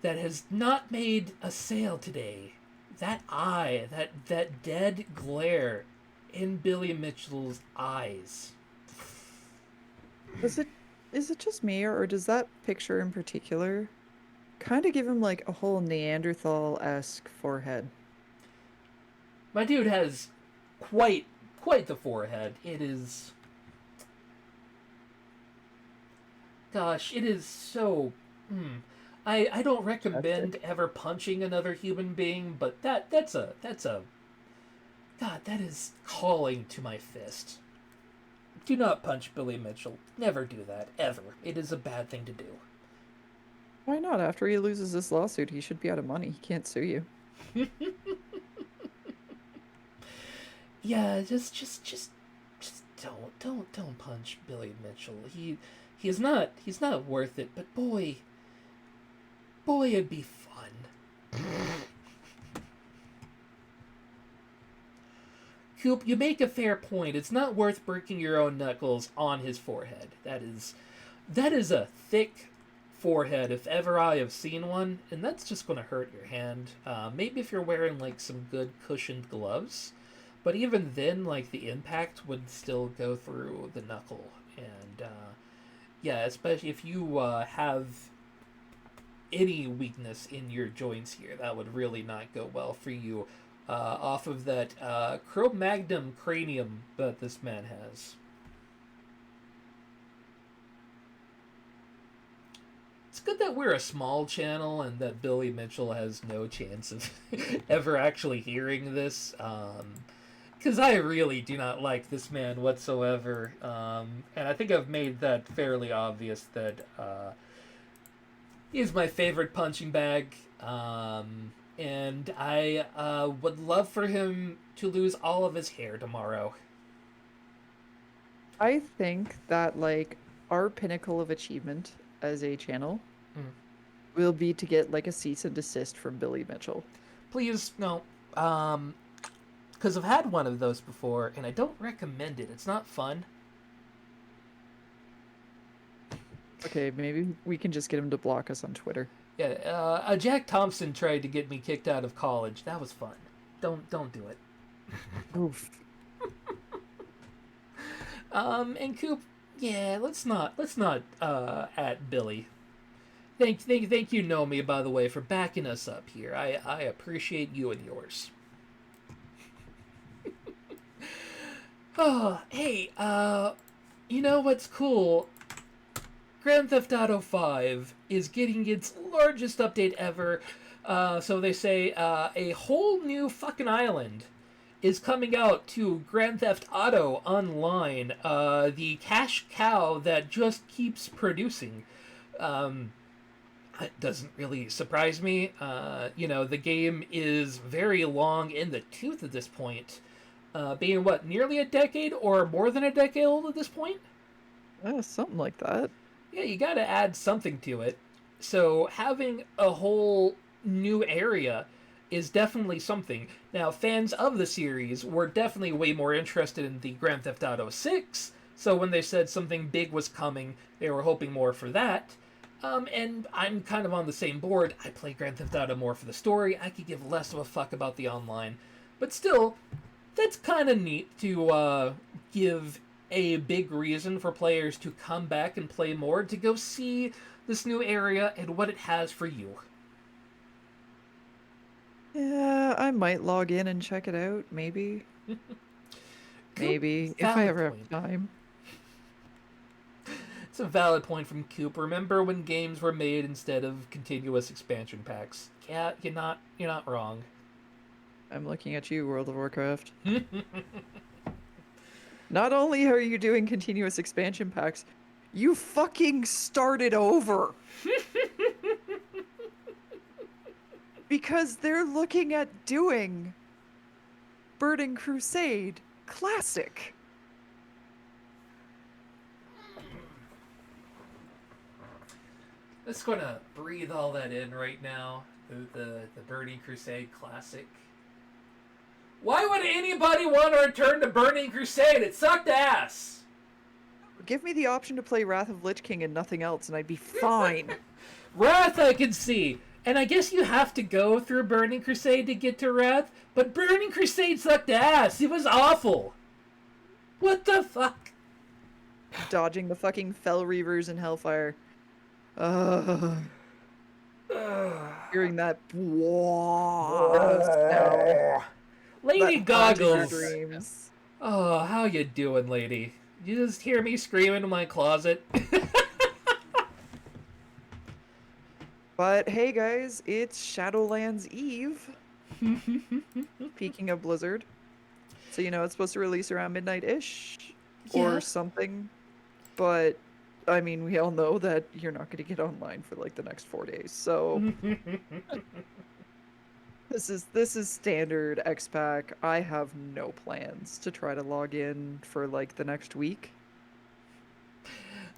that has not made a sale today. That eye, that dead glare in Billy Mitchell's eyes. Is it just me, or does that picture in particular kind of give him like a whole Neanderthal-esque forehead? My dude has quite the forehead. It is... Gosh, it is so... I don't recommend ever punching another human being, but that's a... God, that is calling to my fist. Do not punch Billy Mitchell. Never do that, ever. It is a bad thing to do. Why not? After he loses this lawsuit, he should be out of money. He can't sue you. Yeah, just don't punch Billy Mitchell. He's not worth it, but boy, it'd be fun. Coop, you make a fair point. It's not worth breaking your own knuckles on his forehead. That is a thick forehead if ever I have seen one, and that's just going to hurt your hand. Maybe if you're wearing like some good cushioned gloves, but even then, like the impact would still go through the knuckle, and yeah, especially if you have any weakness in your joints here, that would really not go well for you. Off of that Cro-Magnum cranium that this man has. It's good that we're a small channel and that Billy Mitchell has no chance of ever actually hearing this. Because I really do not like this man whatsoever. And I think I've made that fairly obvious that he's my favorite punching bag. And I would love for him to lose all of his hair tomorrow. I think that like our pinnacle of achievement as a channel will be to get like a cease and desist from Billy Mitchell. Please, no. Because I've had one of those before, and I don't recommend it. It's not fun. Okay, maybe we can just get him to block us on Twitter. Yeah, Jack Thompson tried to get me kicked out of college. That was fun. Don't do it. Oof. And Coop, yeah, let's not at Billy. Thank you, Nomi, by the way, for backing us up here. I appreciate you and yours. Oh, hey, you know what's cool? Grand Theft Auto 5 is getting its largest update ever. So they say a whole new fucking island is coming out to Grand Theft Auto Online. The cash cow that just keeps producing. It doesn't really surprise me. The game is very long in the tooth at this point. Being, what, nearly a decade or more than a decade old at this point? Something like that. Yeah, you gotta add something to it. So having a whole new area is definitely something. Now, fans of the series were definitely way more interested in the Grand Theft Auto 6, so when they said something big was coming, they were hoping more for that. And I'm kind of on the same board. I play Grand Theft Auto more for the story. I could give less of a fuck about the online. But still, that's kind of neat to give a big reason for players to come back and play more, to go see this new area and what it has for you. Yeah, I might log in and check it out, maybe. Maybe, if I ever have time. It's a valid point from Coop. Remember when games were made instead of continuous expansion packs? Yeah, you're not wrong. I'm looking at you, World of Warcraft. Not only are you doing continuous expansion packs, you fucking started over. Because they're looking at doing Burning Crusade Classic. Just gonna breathe all that in right now. The Burning Crusade Classic. Why would anybody want to return to Burning Crusade? It sucked ass. Give me the option to play Wrath of Lich King and nothing else, and I'd be fine. Wrath I can see. And I guess you have to go through Burning Crusade to get to Wrath, but Burning Crusade sucked ass. It was awful. What the fuck? Dodging the fucking Fell Reavers and Hellfire. Hearing that sound. Lady That Goggles. Dreams. Oh, how you doing, lady? You just hear me screaming in my closet? But hey guys, it's Shadowlands Eve. Speaking of Blizzard. So it's supposed to release around midnight-ish Yeah. or something. But I mean, we all know that you're not going to get online for like the next 4 days. So this is standard X-Pack. I have no plans to try to log in for like the next week.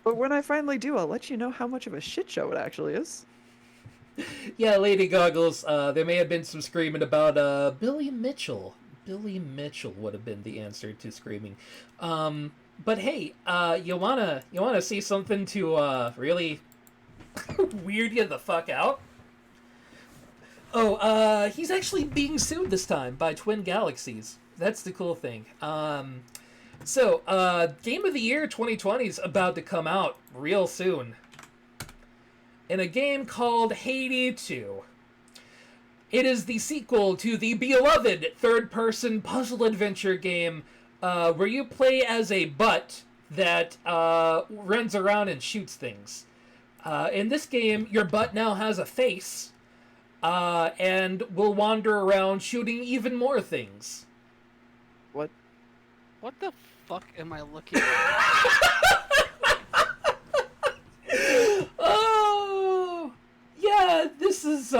But when I finally do, I'll let you know how much of a shit show it actually is. Yeah, Lady Goggles, there may have been some screaming about Billy Mitchell. Billy Mitchell would have been the answer to screaming. But hey, you wanna see something to really weird you the fuck out? Oh, he's actually being sued this time by Twin Galaxies. That's the cool thing. Game of the Year 2020 is about to come out real soon. In a game called Hades 2. It is the sequel to the beloved third-person puzzle adventure game where you play as a butt that runs around and shoots things. In this game, your butt now has a face and will wander around shooting even more things. What? What the fuck am I looking at? Oh, yeah, this is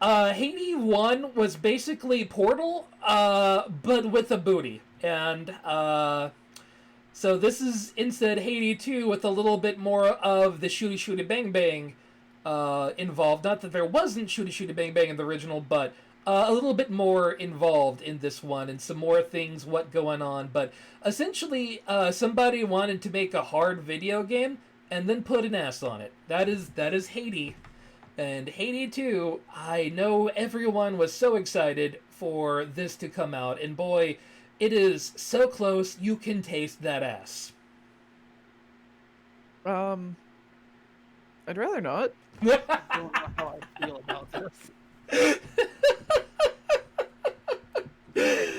Hades 1 was basically Portal, but with a booty. And, so this is instead Hades 2 with a little bit more of the shooty shooty bang bang, involved. Not that there wasn't shooty shooty bang bang in the original, but, a little bit more involved in this one and some more things what going on. But essentially, somebody wanted to make a hard video game and then put an ass on it. That is Hades. And Hades 2, I know everyone was so excited for this to come out, and boy, it is so close you can taste that ass. I'd rather not. I don't know how I feel about this.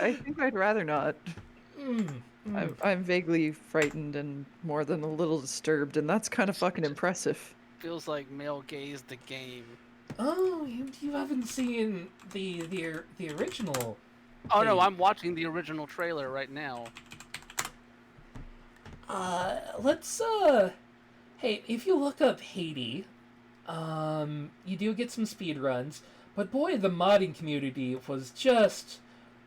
I think I'd rather not. Mm. I'm vaguely frightened and more than a little disturbed, and that's kind of fucking impressive. Feels like male gaze the game. Oh, you haven't seen the original. Oh no, Hey. I'm watching the original trailer right now. Let's hey, if you look up Hades, you do get some speed runs, but boy, the modding community was just,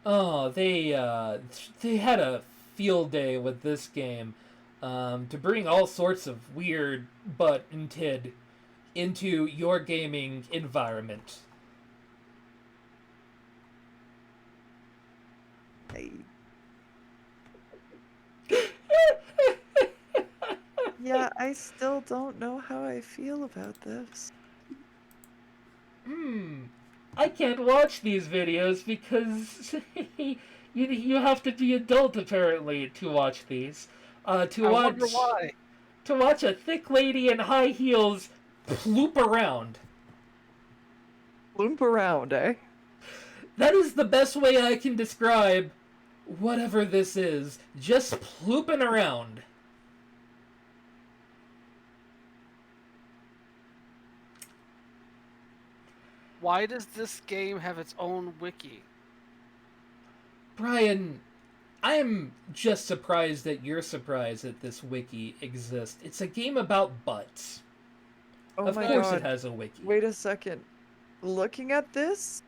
oh, they had a field day with this game, to bring all sorts of weird butt and tid into your gaming environment. I... Yeah, I still don't know how I feel about this. I can't watch these videos because you have to be adult apparently to watch these. I wonder why. To watch a thick lady in high heels ploop around. Loomp around, eh? That is the best way I can describe whatever this is. Just plooping around. Why does this game have its own wiki? Brian, I'm just surprised that you're surprised that this wiki exists. It's a game about butts. Oh Of my course god. it has a wiki. Wait a second. Looking at this?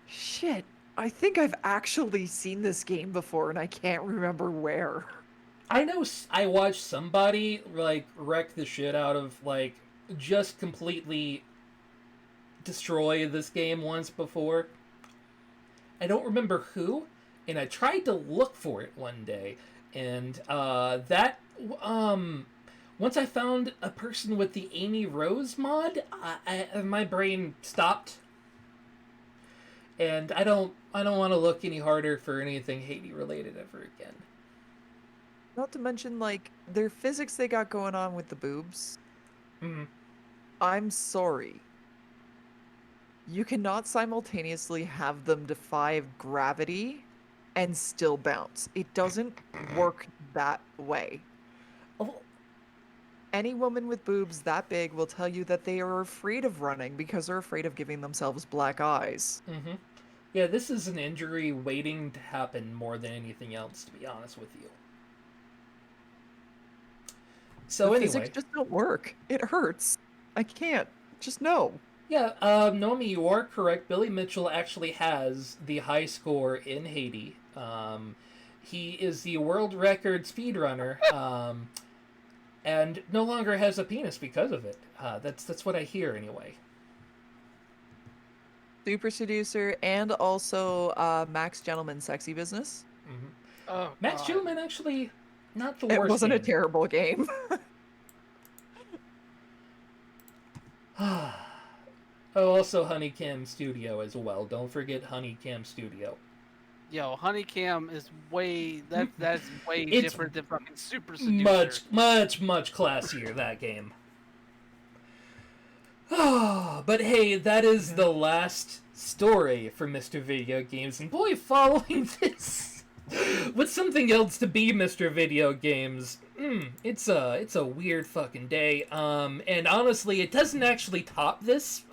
Shit. I think I've actually seen this game before and I can't remember where. I know I watched somebody, like, wreck the shit out of, like, just completely destroy this game once before. I don't remember who, and I tried to look for it one day, and, once I found a person with the Amy Rose mod, my brain stopped. And I don't want to look any harder for anything Hades related ever again. Not to mention, like, their physics they got going on with the boobs. Mm. I'm sorry. You cannot simultaneously have them defy gravity and still bounce. It doesn't work that way. Oh, Any woman with boobs that big will tell you that they are afraid of running because they're afraid of giving themselves black eyes. mm-hmm. Yeah, this is an injury waiting to happen more than anything else, to be honest with you. So The anyway, physics just don't work. It hurts. I can't. Just no. yeah, Nomi, you are correct. Billy Mitchell actually has the high score in Hades. He is the world record speedrunner. and no longer has a penis because of it. That's what I hear anyway. Super seducer, and also Max Gentleman Sexy Business. Mm-hmm. Oh, Max God. Gentleman actually not the It worst. wasn't a game. terrible game. Oh, also Honeycam Studio as well. Don't forget Honeycam Studio. Yo, Honeycam is that's way It's different than fucking Super Seducer. much classier, that game. But hey, that is the last story for Mr. Video Games. And boy, following this with something else to be Mr. Video Games, it's a weird fucking day. And honestly, it doesn't actually top this.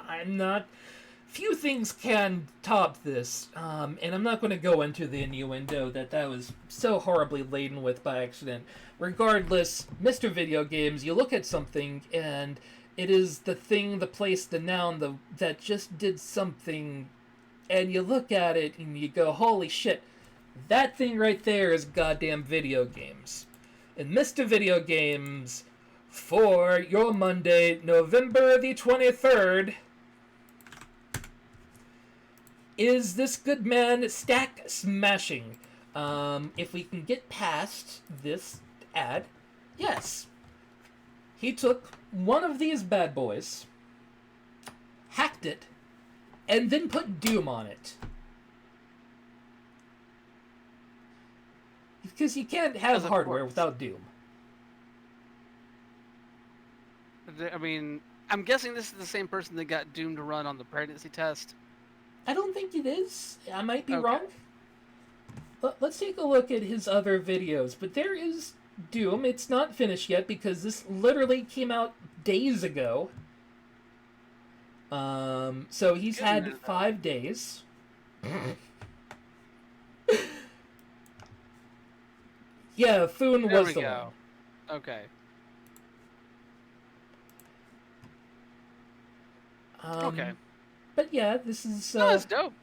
Few things can top this. And I'm not going to go into the innuendo that was so horribly laden with by accident. Regardless, Mr. Video Games, you look at something and it is the thing, the place, the noun that just did something, and you look at it and you go, holy shit, that thing right there is goddamn video games. And Mr. Video Games, for your Monday, November the 23rd, is this good man Stack Smashing. If we can get past this ad, yes. He took one of these bad boys, hacked it, and then put Doom on it. Because you can't have hardware without Doom. I mean, I'm guessing this is the same person that got Doom to run on the pregnancy test. I don't think it is. I might be Okay. wrong. Let's take a look at his other videos. But there is Doom. It's not finished yet because this literally came out days ago. So he's had 5 days. Yeah, Foon There was we the go. one. Okay. Okay. But yeah, this is That's dope.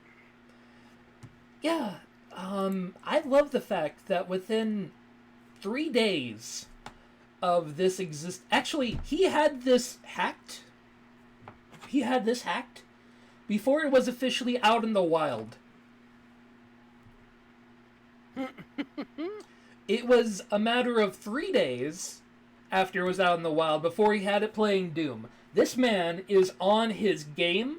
yeah. I love the fact that within 3 days of this actually, he had this hacked. He had this hacked before it was officially out in the wild. It was a matter of 3 days after it was out in the wild before he had it playing Doom. This man is on his game,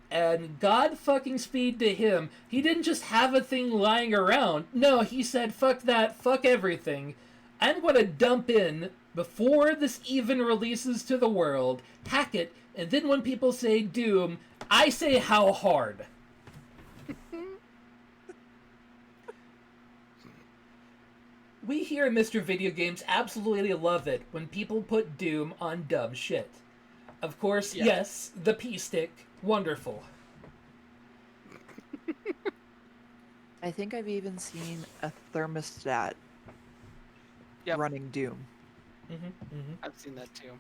and God fucking speed to him. He didn't just have a thing lying around. No, he said, fuck that, fuck everything. I'm gonna dump in before this even releases to the world, hack it, and then when people say Doom, I say how hard. We here at Mr. Video Games absolutely love it when people put Doom on dumb shit. Of course, Yeah. yes, the P-Stick, wonderful. I think I've even seen a thermostat Yep. running Doom. I've seen that too.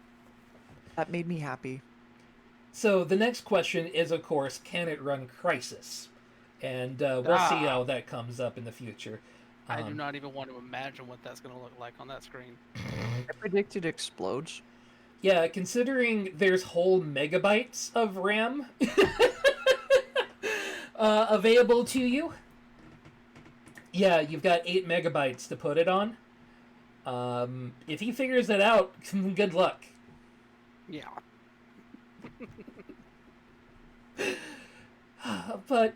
That made me happy. So the next question is, of course, can it run Crisis? And we'll see how that comes up in the future. I do not even want to imagine what that's going to look like on that screen. I predict it explodes. Yeah, considering there's whole megabytes of RAM available to you. Yeah, you've got 8 megabytes to put it on. If he figures that out, good luck. Yeah. But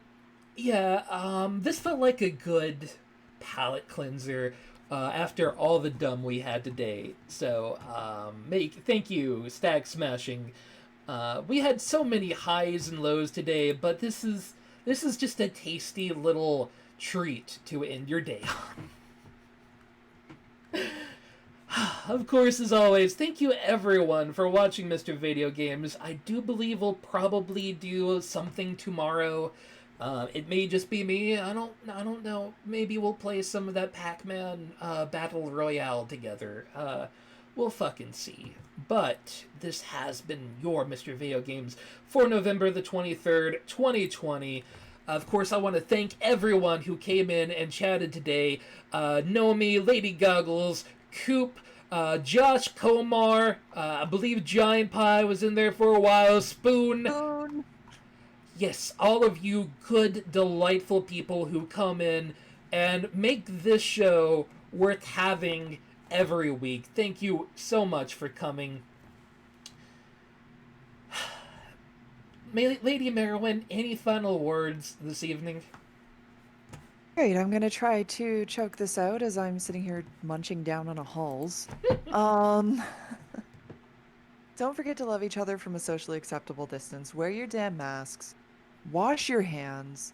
yeah, this felt like a good palate cleanser after all the dumb we had today. So thank you, Stack Smashing. We had so many highs and lows today, but this is just a tasty little treat to end your day on. Of course, as always, thank you everyone for watching Mr. Video Games. I do believe we'll probably do something tomorrow. It may just be me. I don't know. Maybe we'll play some of that Pac-Man Battle Royale together. We'll fucking see. But this has been your Mr. Video Games for November the 23rd, 2020. Of course, I want to thank everyone who came in and chatted today. Nomi, Lady Goggles, Coop, Josh Komar, I believe Giant Pie was in there for a while, Spoon. Boon. Yes, all of you good, delightful people who come in and make this show worth having every week. Thank you so much for coming. Lady Merwin, any final words this evening? Great, I'm gonna try to choke this out as I'm sitting here munching down on a Halls. Don't forget to love each other from a socially acceptable distance. Wear your damn masks. Wash your hands.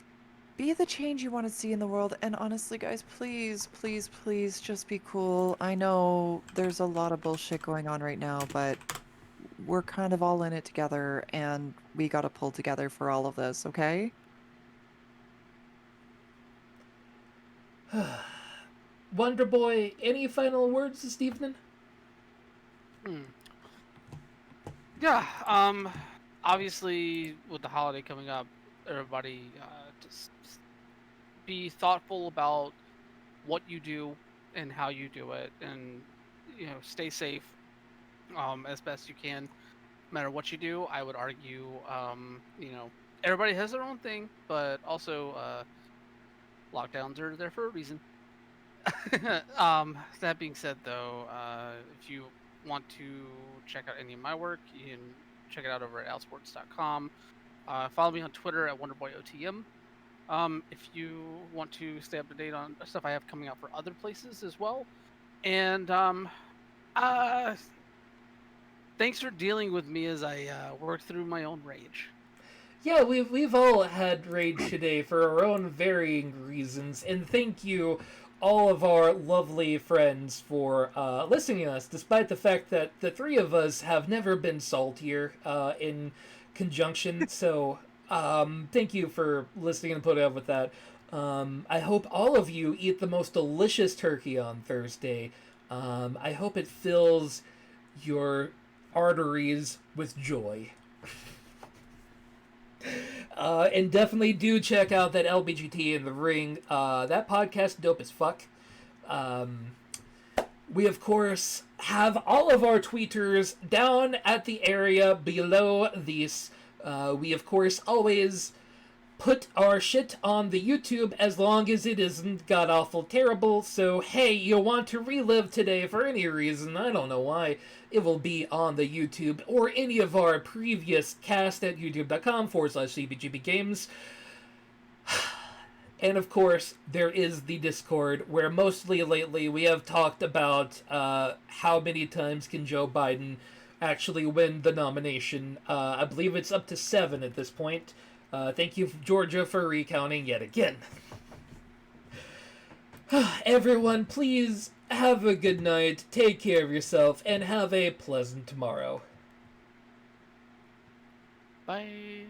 Be the change you want to see in the world. And honestly, guys, please, please, please just be cool. I know there's a lot of bullshit going on right now, but we're kind of all in it together and we gotta pull together for all of this, okay? Wonder Boy, any final words this evening? Yeah, obviously with the holiday coming up, everybody just be thoughtful about what you do and how you do it, and stay safe as best you can. No matter what you do, I would argue, everybody has their own thing, but also lockdowns are there for a reason. That being said, though, if you want to check out any of my work, you can check it out over at outsports.com. Follow me on Twitter at WonderboyOTM. If you want to stay up to date on stuff I have coming out for other places as well. And thanks for dealing with me as I work through my own rage. Yeah, we've all had rage today for our own varying reasons, and thank you, all of our lovely friends, for listening to us, despite the fact that the three of us have never been saltier in conjunction. So, thank you for listening and putting up with that. I hope all of you eat the most delicious turkey on Thursday. I hope it fills your arteries with joy. And definitely do check out that LBGT in the Ring. That podcast dope as fuck. We of course have all of our tweeters down at the area below these. We of course always put our shit on the YouTube as long as it isn't god awful terrible. So hey, you want to relive today for any reason, I don't know why, it will be on the YouTube or any of our previous cast at youtube.com/cbgbgames. And of course, there is the Discord, where mostly lately we have talked about how many times can Joe Biden actually win the nomination. I believe it's up to 7 at this point. Thank you, Georgia, for recounting yet again. Everyone, please have a good night, take care of yourself, and have a pleasant tomorrow. Bye.